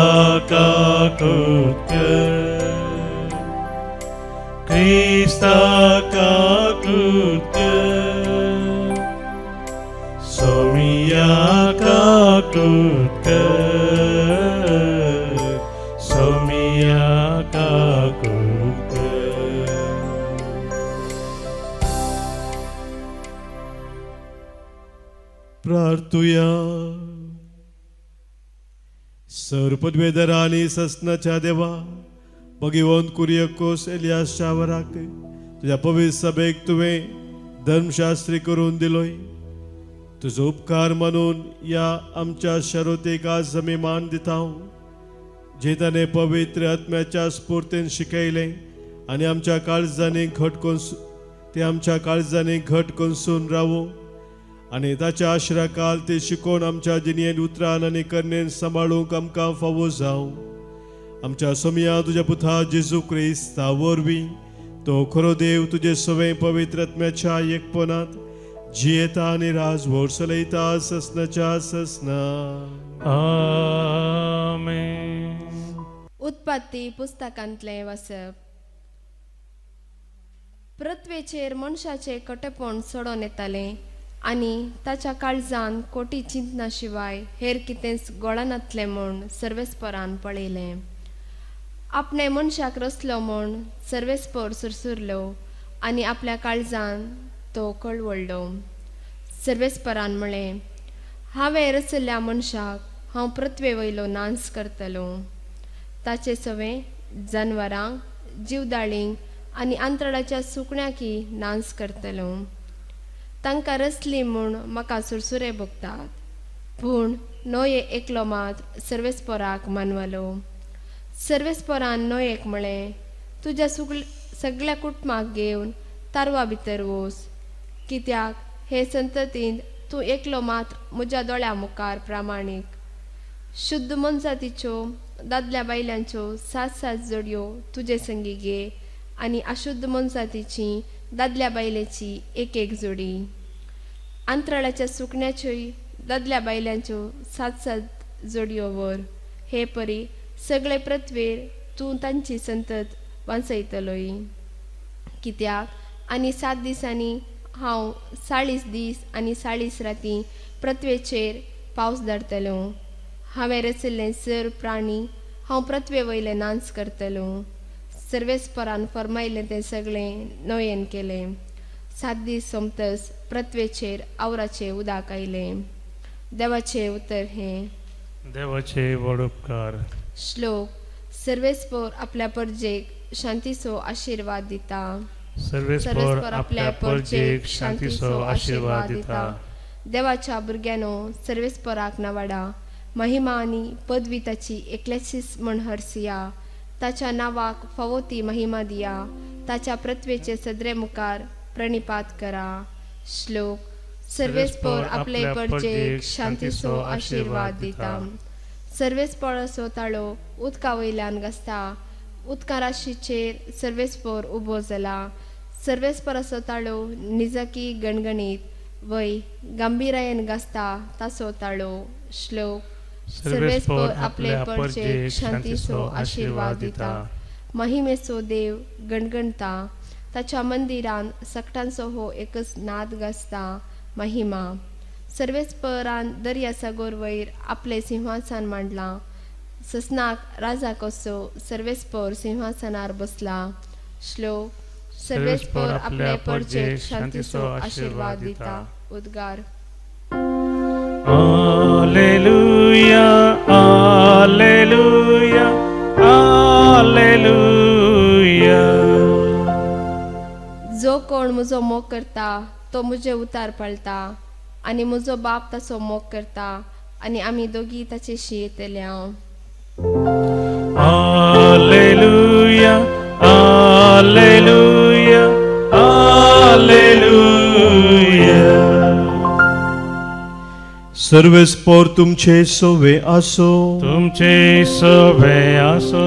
काकूत कर, क्रिस्ता काकूत कर, सोमिया काकूत कर, सोमिया काकूत कर. प्रार्थुया. सर पदवेदरांनी ससनाच्या देवा भगवंत कुरियकोस एलियासच्या वराक तुझ्या पवित्र सभेक तुवें धर्मशास्त्री करून दिलोय. तुजो उपकार म्हणून या आमच्या शरोतेक आज आमी मान दिता. जे ताणें पवित्र आत्म्याच्या स्फूर्तीन शिकयलें आनी आमच्या काळजांनी घट करून रावो आनी ताच्या आश्रयाखाल ते शिकोवन आमच्या जिणेंत उतरान आनी करणेन सांबाळूंक आमकां फावो जावं. आमच्या सोमिया तुज्या पुता जेजू क्रिस्ता वरवीं तो खरो देव तुजे सवे पवित्र आत्म्याच्या एकपणांत जियेता आनी राजवट चलयता ससनाच्या ससना. आमेन. उत्पत्ती पुस्तकांतलें वाचप. पृथ्वेचेर मनशाचे कटेपण सोडून येतालें आनी ताच्या काळजान कोटी चिंतना शिवाय हेर कितेंच गोळानातलें म्हूण सर्वेस्परान पळयलें. आपणे मनशाक रचलो म्हूण सर्वेस्पर सुरसुरलो आनी आपल्या काळजान तो कळवळ्ळो. सर्वेस्परान म्हळें, हांवें रचयल्ल्या मनशाक हांव पृथ्वे वयलो नाश करतलो. ताचे सवे जानवरां, जीवदाळींक आनी अंतराळाच्या सुकण्याकी नाश करतलो. तांकां रचली म्हूण म्हाका सुरसुरे भोगतात. पूण नोये एकलो मात सर्वेस्पराक मानवलो. सर्वेस्परान नोयेक म्हळें, तुज्या सगळ्या कुटुंबाक घेवन तारवा भितर वच, कित्याक हे संततींत तूं एकलो मात म्हज्या दोळ्या मुखार प्रामाणीक. शुद्ध मनजातीच्यो दादल्या बायलांच्यो 7 जोडयो तुजे संगी घे आनी अशुद्ध मनजातीची दादल्या बायलेची एक जोडी. अंतराळाच्या सुकण्याच्योय दादल्या बायलांच्यो 7 जोडयो वर. हे परी सगळे पृथ्वेर तूं तांची संतत वांचयतलोय. कित्याक आनी 7 दिसांनी हांव 40 दीस आनी 40 राती पृथ्वेचेर पावस धाडटलो. हांवें रचयल्ले सर प्राणी हांव पृथ्वे वयले नाश करतलो. सर्वेस्परान फरमायलें तें सगळें नोयेन केलें. 7 दीस सोमतस पृथ्वेचेर आवराचें उदक आयलें. देवाचें उतर हें. देवाचे व्हड उपकार. श्लोक. सर्वेस्पर आपल्या परजेक शांतीचो आशीर्वाद दिता. सर्वेस्पर आपल्या परजेक शांतीचो आशीर्वाद दिता. देवाच्या भुरग्यानो सर्वेस्पराक नावाडा. महिमा आनी पदवी ताची एकल्याचीच म्हण हरसिया. ताच्या नावाक फावो ती महिमा दिया. ताच्या पृथ्वेचे सदरे मुखार प्रणिपात करा. श्लोक. सर्वेस्पर आपले परजेक शांतीचो आशीर्वाद दिता. सर्वेस्पराचो ताळो उदका वयल्यान घसता. उदका राशीचेर सर्वेस्पर उबो जाला. सर्वेस्पराचो ताळो निजकी गणगणीत वय गंभीरायेन घसता ताचो ताळो. श्लोक. सर्वेस्पर आपले परजेक शांतीचो आशीर्वाद दिता. महिमेचो देव गणगणता. ताच्या मंदिरान सकटांचो हो एकच नाद घसता. महिमा. सर्वेस्परान दर्या सागोर वयर आपले सिंहासन मांडलां. ससनाक राजा कसो सर्वेस्पर सिंहासनार बसला. श्लोक. सर्वेस्पर आपले परजेक शांतीचो आशीर्वाद दिता. उद्गार. Alleluia, Alleluia, Alleluia. कोण म्हजो मोग करता तो म्हजे उतार पळता आनी म्हजो बाप ताचो मोग करता आनी आमी दोगी ताचेशी येतले हांव. Alleluia, Alleluia, Alleluia. सर्वेस्पोर तुमचे सोवे आसो. तुमचे सोवे आसो.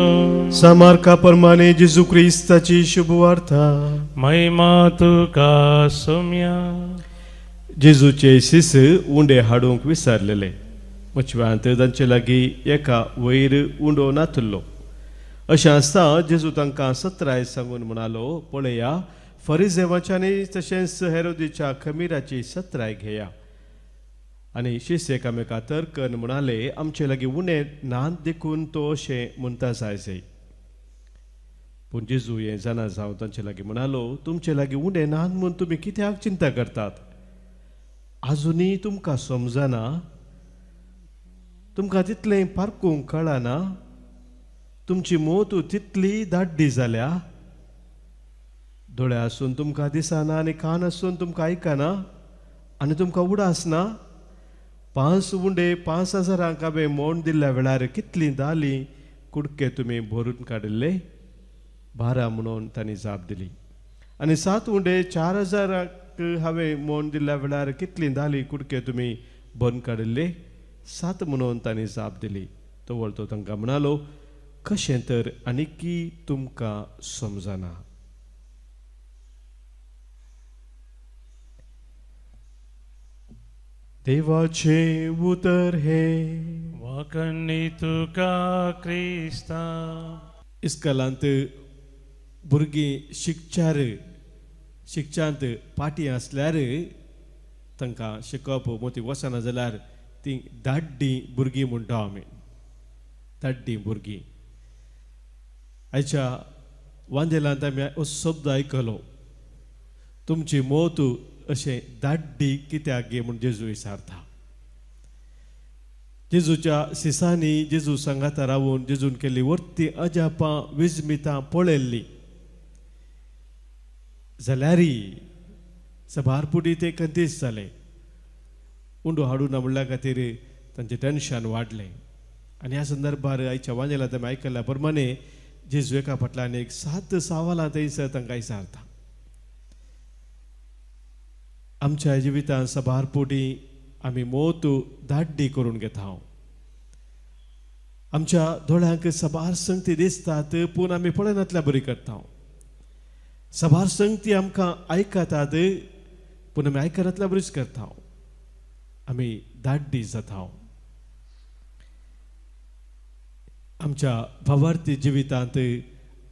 सामार्का प्रमाणे जेजू क्रिस्ताची शुभवार्ता. महिमा तुका सोम्या. जेजूचे शिस उंडे हाडूंक विसरलेले. मुचव्यांत तांचे लागीं एका वयर उंडो नातल्लो. अशें आसता जेजू तांकां सत्राय सांगून म्हणालो, पळया फरिसेवांच्यानी तशेंच हेरोदीच्या खमीराची सत्राय घेया. आनी शिस एकामेका तर्कन म्हणाले, आमचे लागीं उणें नान देखून तो अशें म्हणटा जायजय. पूण जेजू हें जाणा जावन तांचे लागीं म्हणालो, तुमचे लागीं उणें नान म्हूण तुमी कित्याक चिंता करतात? आजुनी तुमकां समजना? तुमकां तितलें पारकूंक कळना? तुमची मोत तितली धाड्डी जाल्या? दोळे आसून तुमकां दिसना आनी कान आसून तुमकां आयकना आनी तुमकां उडास ना? 5 उंडे 5,000 हांवें मोड दिल्ल्या वेळार कितलीं दालीं कुडके तुमी भरून काडिल्ले? 12 म्हणून तांणी जाप दिली. आनी 7 उंडे 4,000 हांवें मोड दिल्ल्या वेळार कितलीं दालीं कुडके तुमी भरून काडिल्ले? 7 म्हणून तांणी जाप दिली. तो वळतो तांकां म्हणालो, कशें तर आनीकी तुमकां समजना? देवाचे उतर हे. वाकणी तुका क्रिस्ता. इस्कलांत भुरगीं शिक्षांत पाटी आसल्यार तांकां शिकप मोती वचना जाल्यार ती धाड्डी भुरगीं म्हणटा आमी. धाड्डी भुरगीं. आयच्या वांदेलांत आमी हो शब्द आयकलो, तुमची मोत अशें धाड्डी कित्याक गे म्हूण जेजू विचारता. जेजूच्या सिसांनी जेजू सांगाता रावून जेजून केल्ली वर्ती अजापां विजमितां पळयल्लीं जाल्यारी सबारपुडी ते कंतीस जाले. उंडो हाडून म्हणल्या खातीर तांचें टेन्शन वाडलें. आनी ह्या संदर्भार आयच्या वांजेलांत आमी आयकल्या प्रमाणे जेजू एका फाटल्यान एक 7 सवालां थंयसर तांकां विचारता. आमच्या जिवितांत सबारपुडी आमी मोत धाड्डी करून घेता. आमच्या दोळ्यांक सबार संगती दिसतात पूण आमी पळयनातल्या बरी करता. सबार संगती आमकां आयकतात पूण आमी आयकनातल्या बरीच करता. आमी धाड्डी जाता. आमच्या भावार्थी जिवितांत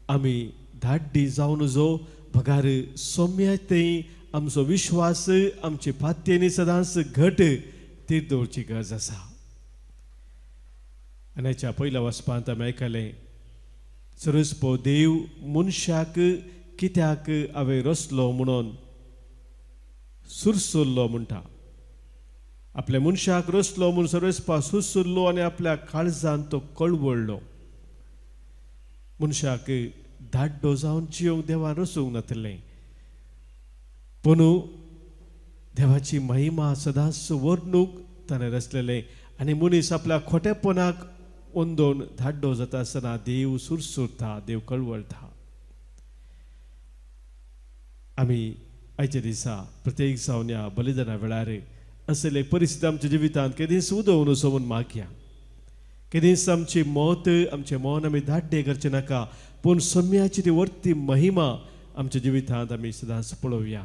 आमी धाड्डी जावन जो भगार सौम्यतेय आमचो विश्वास आमची पात्येनी सदांच घट ती दवरची गरज आसा. आनी हेच्या पयल्या वचपांत आमी आयकलें, सर्वस्पो देव मनशाक कित्याक हांवें रचलो म्हणून सुरसुरलो म्हणटा. आपल्या मनशाक रचलो म्हूण सर्वस्पा सुरसुरलो आनी आपल्या काळजांत तो कळवळलो. मनशाक धाड्डो जावन जियोंक देवान रचूंक नातलें. पूण देवाची महिमा सदांच वर्णूक ताणें रचलेलें. आनी मनीस आपल्या खोटेपणाक ओंदोन धाड्डो जाता आसतना देव सुरसुरता, देव कळवळटा. आमी आयच्या दिसा प्रत्येक जावन ह्या बलिदाना वेळार असले परिस्थिती आमच्या जिवितांत केदीस उदोवन असो म्हूण मागया. केदीस आमची मोत आमचें मन आमी धाड्डे करचें नाका, पूण सम्याची ती वर्ती महिमा आमच्या जिवितांत आमी सदांच पळोवया.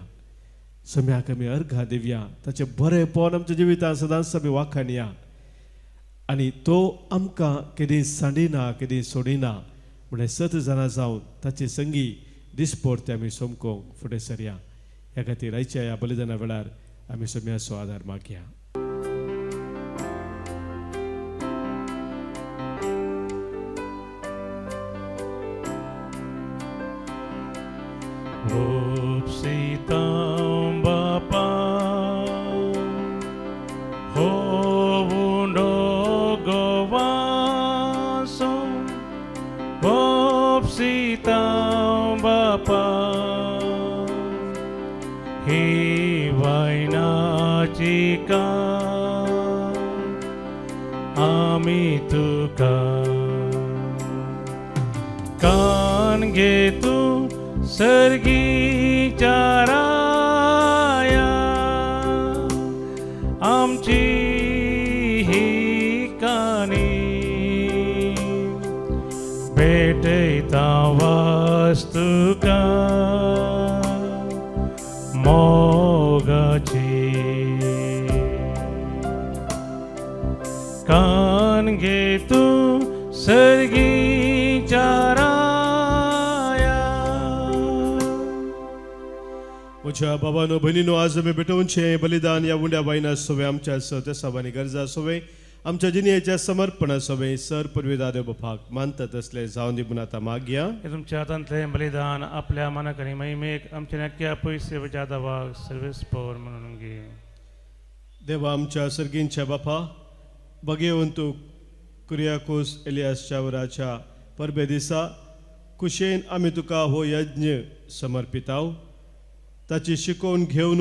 सम्याक आमी अर्घा दिवया. ताचें बरेंपण आमच्या जिवितांत सदांच आमी वाखाणया. आनी तो आमकां केदीस सांडिना, केदीस सोडिना म्हणून सत जाणां जावन ताचे संगी दिसपरते आमी सोमकोंक फुडें सरया. ह्या खातीर आयच्या ह्या बलिदाना वेळार आमी सम्याचो आदार मागया. Bapa, Hovundo Govaso, Bopsita Bapa, रक्षिका आम्ही तुका कान घे तू सर्गीच्या राया आमची ही कानी भेटता वास्तुका मोगाची कान घे तू सर्गीच्या राया. म्हज्या बाबानो भयणीनो आज आमी भेटोवनचें बलिदान ह्या उंड्या बायना सोवे आमच्या सत्य साबानी गरजा सोवे आमच्या जिणेच्या समर्पणा सोवे सर परवेदा देव बापाक मानता तसले जावन दी म्हणून आतां मागया. तुमच्या हातांतलें बलिदान आपल्या मनाक आनी महिमेक आमच्या नक्क्या पयसे जादावाक सर्वेस्पोर म्हणून घे. देवा आमच्या सर्गींच्या बापा भगवंतू कुरियाकोस एलियासच्या वराच्या परबे दिसा कुशेन आमी तुका हो यज्ञ समर्पिताव ताची शिकोवन घेवन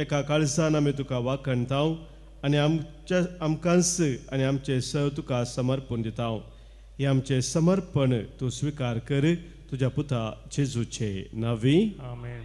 एका काळजान आमी तुका वाखणताव आनी आमकांच आनी आमचे स तुका समर्पण दिताव. हे आमचे समर्पण तूं स्विकार कर तुज्या पुता जेजूचे नावी आमेन.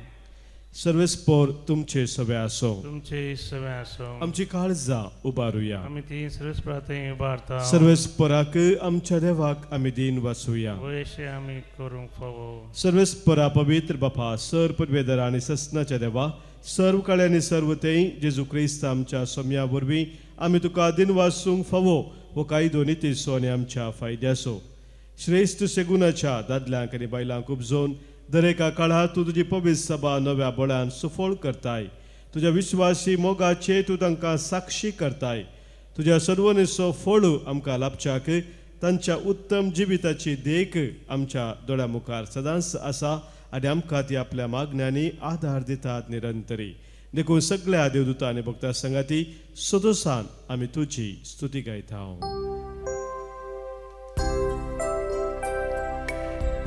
सर्वेस्पोर तुमचे सवे आसो तुमचे सवे आसो. आमची काळजां उबारुया. आमी ती सर्वेस्परांतय उबारता. सर्वेस्पराक आमच्या देवाक आमी दिन वाचुया. वयशे आमी करूंक फावो. सर्वेस्परा पवित्र बापा सर परवेदर आनी ससनाच्या देवा सर्व काळे आनी सर्व तें जेजू क्रिस्त आमच्या सोम्या वरवीं आमी तुका दिन वाचूंक फावो हो कायदो नितीसो आनी आमच्या फायद्याचो. श्रेष्ठ सेगुनाच्या दादल्यांक आनी बायलांक उपजोवन दरेका काळात तूं तुजी पवित्र सभा नव्या बळान सुफोळ करताय. तुज्या विश्वासी मोगाचे तूं तांकां साक्षी करताय. तुज्या सर्वनिसो फळ आमकां लाभच्याक तांच्या उत्तम जिविताची देख आमच्या दोळ्या मुखार सदांच आसा आनी आमकां ती आपल्या मागण्यांनी आधार दितात निरंतरी. देखून सगळ्या देवदूतां आनी भक्तां संगाती सदोसान आमी तुजी स्तुती गायता.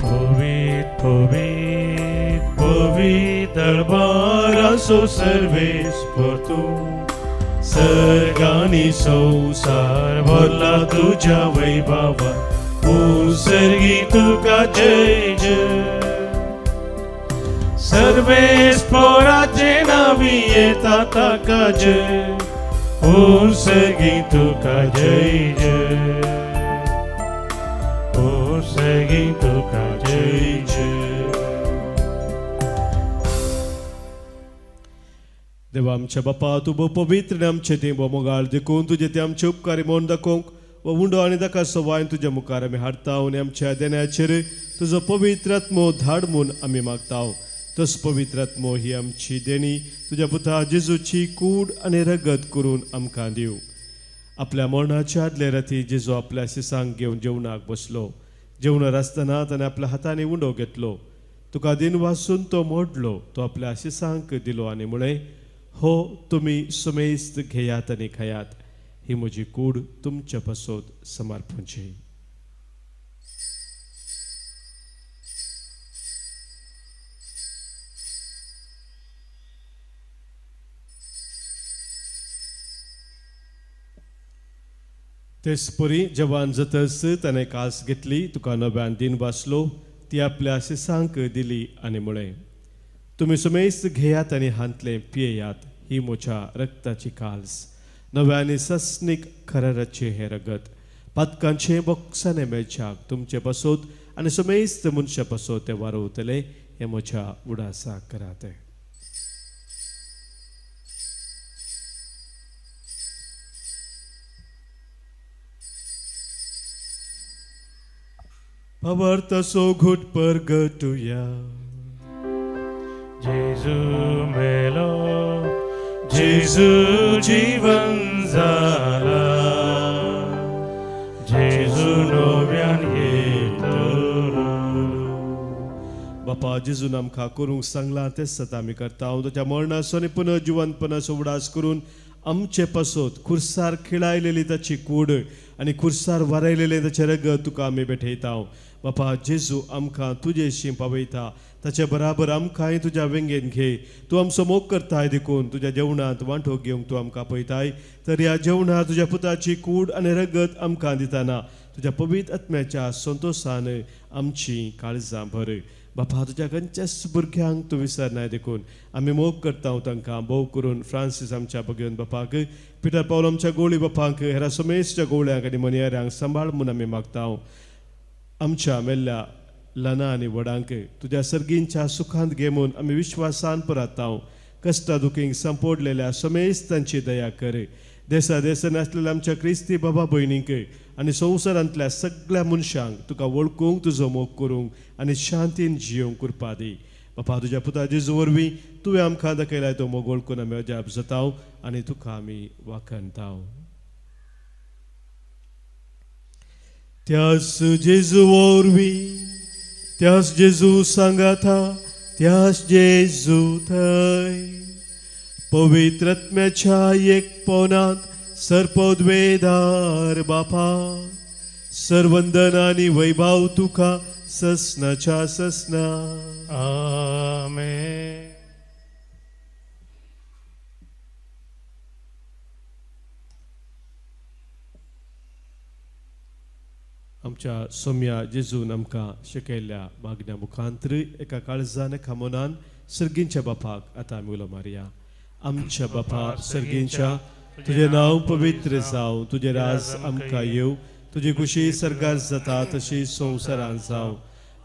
Povit, povit, povit darbaraso सर्वेस्पर तू सर्गानी संसार भरला तुझ्या वैभवा सर्गी तुका जय जय. सर्वेस्पराचे नावी येता ताका जय सर्गी तुका जय जय सर्गी तुका जय जय. देवा आमच्या बापा तूं भोव पवित्र आनी आमचें तें भोव मोगाळ देखून तुजें तें आमचे उपकारी मोन दाखोवंक वो उंडो आनी ताका सवायन तुज्या मुखार आमी हाडटा आनी आमच्या देण्याचेर तुजो पवित्र आत्मो धाड म्हूण आमी मागता. तस पवित्र आत्मो ही आमची देणी तुज्या पुता जेजूची कूड आनी रगत करून आमकां दिव. आपल्या मरणाच्या आदले राती जेजू आपल्या शिसांक घेवन जेवणाक बसलो. जेवणार आसतना ताणें आपल्या हातांनी उंडो घेतलो. तुका दिन वाचून तो मोडलो तो आपल्या शिसांक दिलो आनी म्हळें हो तुमी सुमेस्त घेयात आनी खायात. ही म्हजी कूड तुमच्या पासत समर्पणची. तेच परी जवान जातस ताणें कास घेतली तुका नव्यान दिन वाचलो ती आपल्या शिसांक दिली आनी म्हळें तुमी सुमेस्त घेयात आनी हांतले पियेयात. ही म्हज्या रक्ताची काल्स नव्यानी सस्नीक खरराचे हे रगत पातकांचे बोक्साने मेळच्याक तुमचे पासत आनी सुमेस्त मनशा पासत ते वारवतले हे म्हज्या उडासाक करात. Pavartaso good pergatuya. जेजू मेलो जेजू जीवन जाला जेजू नव्यान येतलो. बापा जेजून आमकां करूंक सांगलां तेच सत आमी करता. हांव ताच्या मरणाचो आनी पुनः जिवंतपणाचो उडास करून आमचे पासत खुर्सार खिळायलेली ताची कूड आनी खुर्सार वारयलेले ताचे रगत तुका आमी भेटयता. बापा जेजू आमकां तुजेशी पावयता ताचे बराबर आमकांय तुज्या वेंगेन घे तूं आमचो मोग करताय देखून तुज्या जेवणांत वांटो घेवंक तूं आमकां पळयताय तर ह्या जेवणांत तुज्या पुताची कूड आनी रगत आमकां दितना तुज्या पवित्र आत्म्याच्या संतोशान आमची काळजां भर बापा तुज्या खंयच्याच भुरग्यांक तूं विसरनाय देखून आमी मोग करता तांकां भोव करून फ्रांसीस आमच्या भगिवन बापाक पिटर पावल आमच्या गोळी बापांक हेरा समेशच्या गोळ्यांक आनी मनियाऱ्यांक सांबाळ म्हूण आमी मागता आमच्या मेल्ल्या ल्हाना आनी व्हडांक तुज्या सर्गींच्या सुखांत घे म्हूण आमी विश्वासान परता कश्टा दुखींक संपोडलेल्या समेश तांची दया कर देसा देसान आसलेल्या आमच्या क्रिस्ती बाबा भयणींक आनी संवसारांतल्या सगळ्या मनशांक तुका वळखूंक तुजो मोग करूंक आनी शांतीन जियोंक कृपा दी बापा तुज्या पुता जेजू वरवीं तुवें आमकां दाखयलाय तो मोग वळखून आमी अजाप जाता आनी तुका आमी वाखणता त्यास जेजू वरवीं त्यास जेजू सांगाता त्यास जेजू थंय पवित्र आत्म्याच्या एकपणांत सर्पोद्वेदार बापा सर्वंदन आनी वैभव तुका ससनाच्या ससना आमेन. आमच्या सोम्या जेजून आमकां शिकयल्ल्या मागण्या मुखांतर एका काळजान एका मनान सर्गींच्या बापाक आतां आमी उलो मारया. आमच्या बापा सर्गींच्या तुझे नाव पवित्र जावं तुझे राज आमकां येवं तुजी खुशी सर्गार जाता तशी संवसारांत जावं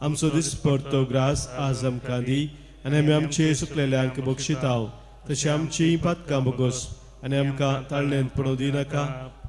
आमचो दिसपडतो ग्रास आज आमकां दी आनी आमी आमचे सुकलेल्यांक बक्षिता तशी आमची पातकां बगोस आनी आमकां ताळणेंत पडूं दिनाका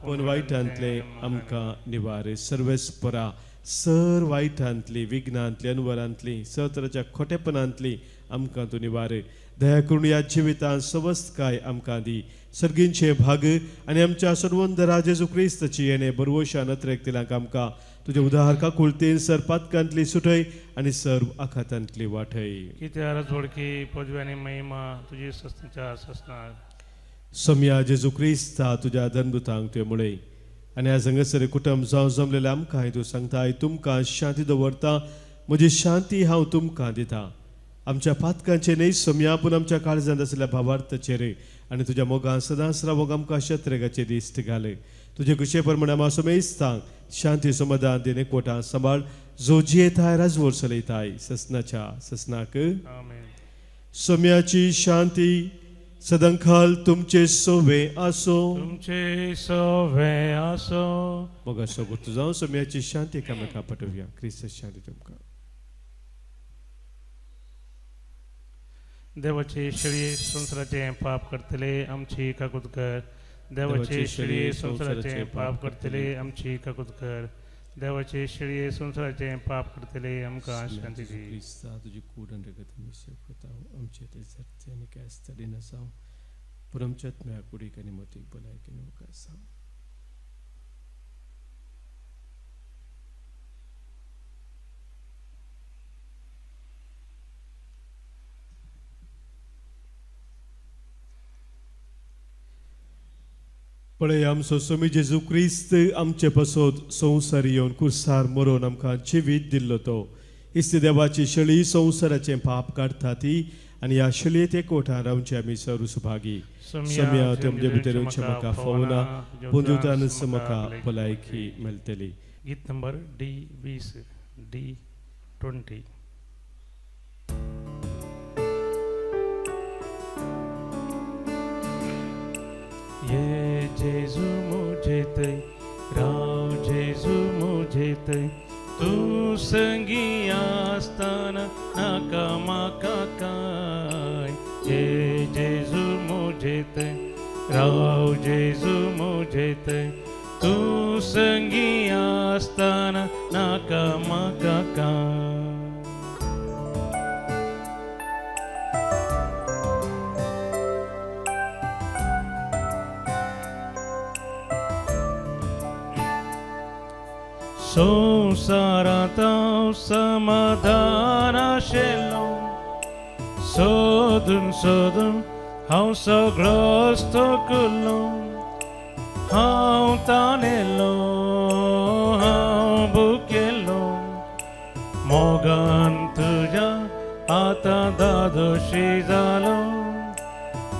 पण वायटांतले आमकां निवार सर्वेस्परा सर वायटांतली विघ्नांतली अनवरांतली सतराच्या खोटेपणांतली आमकां तूं निवार दया करून ह्या जिवितांत सवस्तकाय आमकां दी सर्गींचे भाग आनी आमच्या सर्वंदरा जेजू क्रिस्ताची येणे बरवशा नत्रेक तिलांक आमकां तुजे उदार काकुळतेन सर पातकांतली सुटय आनी सर्व आखातांतली वाटय कित्या रजवडकी पदवी आनी महिमा तुजी सस्तीच्या ससनार सोम्या जेजू क्रिस्ता तुज्या धनदुतांक तुवें मुळे आनी ह्या संगसर कुटुंब जावं जमलेल्या आमकांय तूं सांगताय तुमकां शांती दवरता म्हजी शांती हांव तुमकां दिता आमच्या पातकांचे न्हय सोम्या पूण आमच्या काळजांत आसलेल्या भावार्थाचेर आनी तुज्या मोगान सदांच रावोंक आमकां शत्रेगाचे दिश्ट घाल तुजे कुशे प्रमाणे आमी समेस्तांक शांती समाधान दिन एकवटां सांबाळ जो जियेताय राजवट चलयताय ससनाच्या ससनाक सोम्याची शांती सदांखाल तुमचे सोवे आसो तुमचे सोवे आसो मोगाचो गुर्तू जावं सोम्याची शांती एकामेकां पाठोवया क्रिस्त शांती तुमकां देवाचे शिळे संसाराचे पाप करतले आमची काकूत कर देवाचे शिळे संसाराचे पाप करतले आमची काकूत कर देवाचे शिळे संसाराचे पाप करतले आमकां शांती दी क्रिस्ता तुजी कूड आनी रगत आमी सेव करता आमचे ते सर्ते आनी कांय नसाव पूण आमच्या आत्म्या कुडीक आनी मतीक भलायकी नवका आसा पळय आमचो स्वामी जेजू क्रिस्त आमचे पासत संवसार येवन कुर्सार मरोन आमकां जिवीत दिल्लो तो इस्त देवाची शळी संवसाराचें पाप काडटा ती आनी ह्या शळयेत एकवटान रावचे आमी सर्व सुभागी सोम्या तुमचे भितर येवचें म्हाका फावना पूण दिवतानच म्हाका भलायकी मेळटली. गीत नंबर D20 D20 ये जेजू मुझे तै राव जेजू मुझे तै तू संगी आसतना नाका म्हाका काय ये जेजू मुझे तै राव जेजू मुझे तै तू संगी आसतना नाका म्हाका काय संसारांत हांव समाधान आशिल्लो सोदून सोदून हांव सगळोच थकलो हांव ताणेलो हांव भुकेलो आतां दादोशी जालो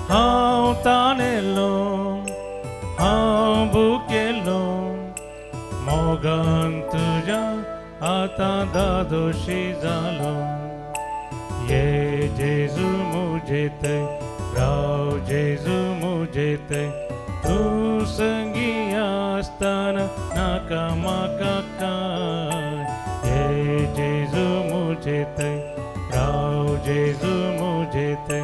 हांव ताणेलो हांव भुकेलो मोगान तुज्या आतां दादोशी जालो ये जेजू मुझे ते राव जेजू मुझे ते तूं संगी आसतना नाका म्हाका काय ये जेजू मुझे ते राव जेजू मुझे ते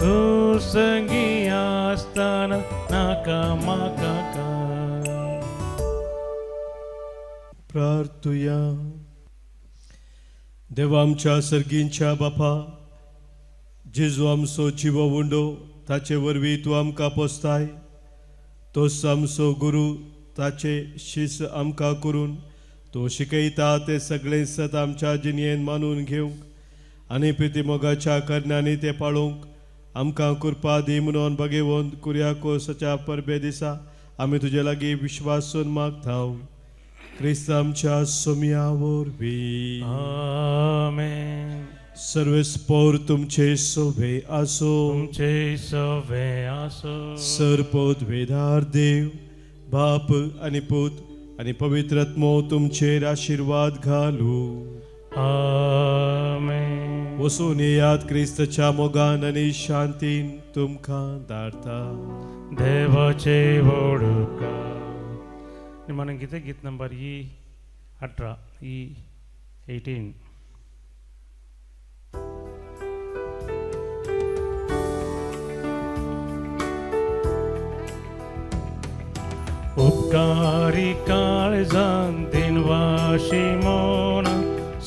तूं संगी आसतना नाका म्हाका काय. प्रार्थुया. देवा आमच्या सर्गींच्या बापा जेजू आमचो जिवो उंडो ताचे वरवीं तूं आमकां पोसताय तोच आमचो गुरू ताचे शिस आमकां करून तूं शिकयता ते सगळे सत आमच्या जिणयेन मानून घेवंक आनी प्रितीमोगाच्या करण्यांनी ते पाळूंक आमकां कृपा दी म्हणून भगेवंत कुर्याकोसाच्या परबे दिसा आमी तुजे लागीं विश्वासून मागतांव क्रिस्त आमच्या सोम्या वरवीं. आमेन. सर्वेस्पोर तुमचे सोबे आसो तुमचे सोबे आसो. सरपोत वेदार देव बाप आनी पूत आनी पवित्र आत्मो तुमचेर आशिर्वाद घालू. आमेन. वसून येयात क्रिस्तच्या मोगान आनी शांतीन तुमकां धाडटा. देवाचे वडका. मन गीते गीत नंबर 18 18. उपकारी काळजान दिनवाशी मोना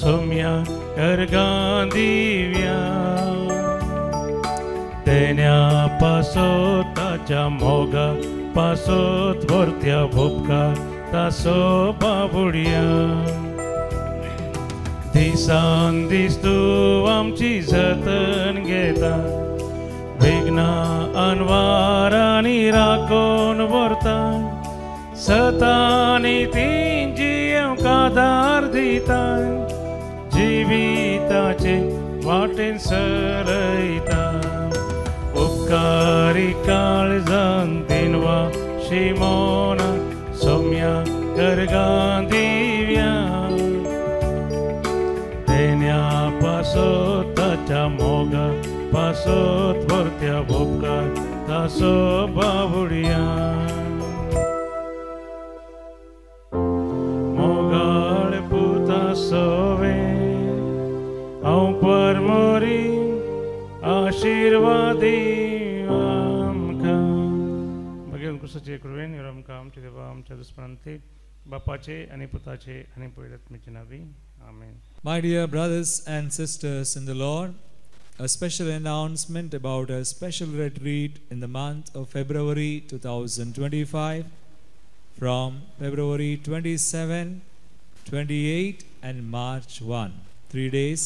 सोम्या करगां दिव्या तेन्या पासो ताच्या मोगा पासोत वर्त्या भोपका तासो बाबुड्या दिसान दीस तूं आमची जतन घेता विघ्ना अनवारांनी राखून व्हरता सतांनी तींची आमकां आदार दिता जिविताचे वाटेन सरयता उपकारी काळजान दिनवा शिमोना सोम्या करगां दिव्या तेन्या पासोत ताच्या मोगा पासोत वर्त्या भोपका तासो बाबुड्या मोगाळ पुता सोवे हांव परमोरी आशीर्वादी आमकां भगवान कृष्णाचे कृपेन आमकां आमचे देवा आमच्या दुस्मनांते बापाचे आनी पुताचे आनी पवित्र आत्म्याचे नांवी आमेन. My dear brothers and sisters in the Lord, a special announcement about a special retreat in the month of February 2025 from February 27, 28 and March 1. 3 days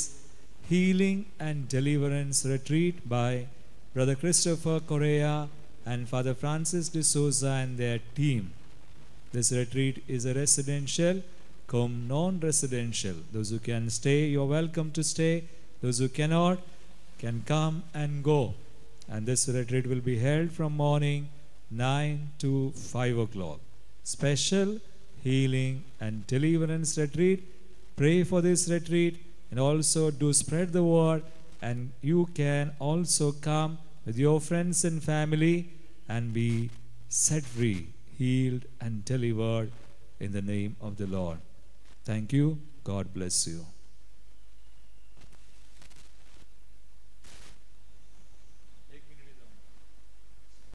healing and deliverance retreat by Brother Christopher Correa and Father Francis de Souza and their team. This retreat is a residential cum non-residential. Those who can stay, you are welcome to stay. Those who cannot can come and go. And this retreat will be held from morning 9 to 5 o'clock. Special healing and deliverance retreat. Pray for this retreat and also do spread the word. And you can also come with your friends and family and be set free, healed and delivered in the name of the Lord. Thank you. God bless you.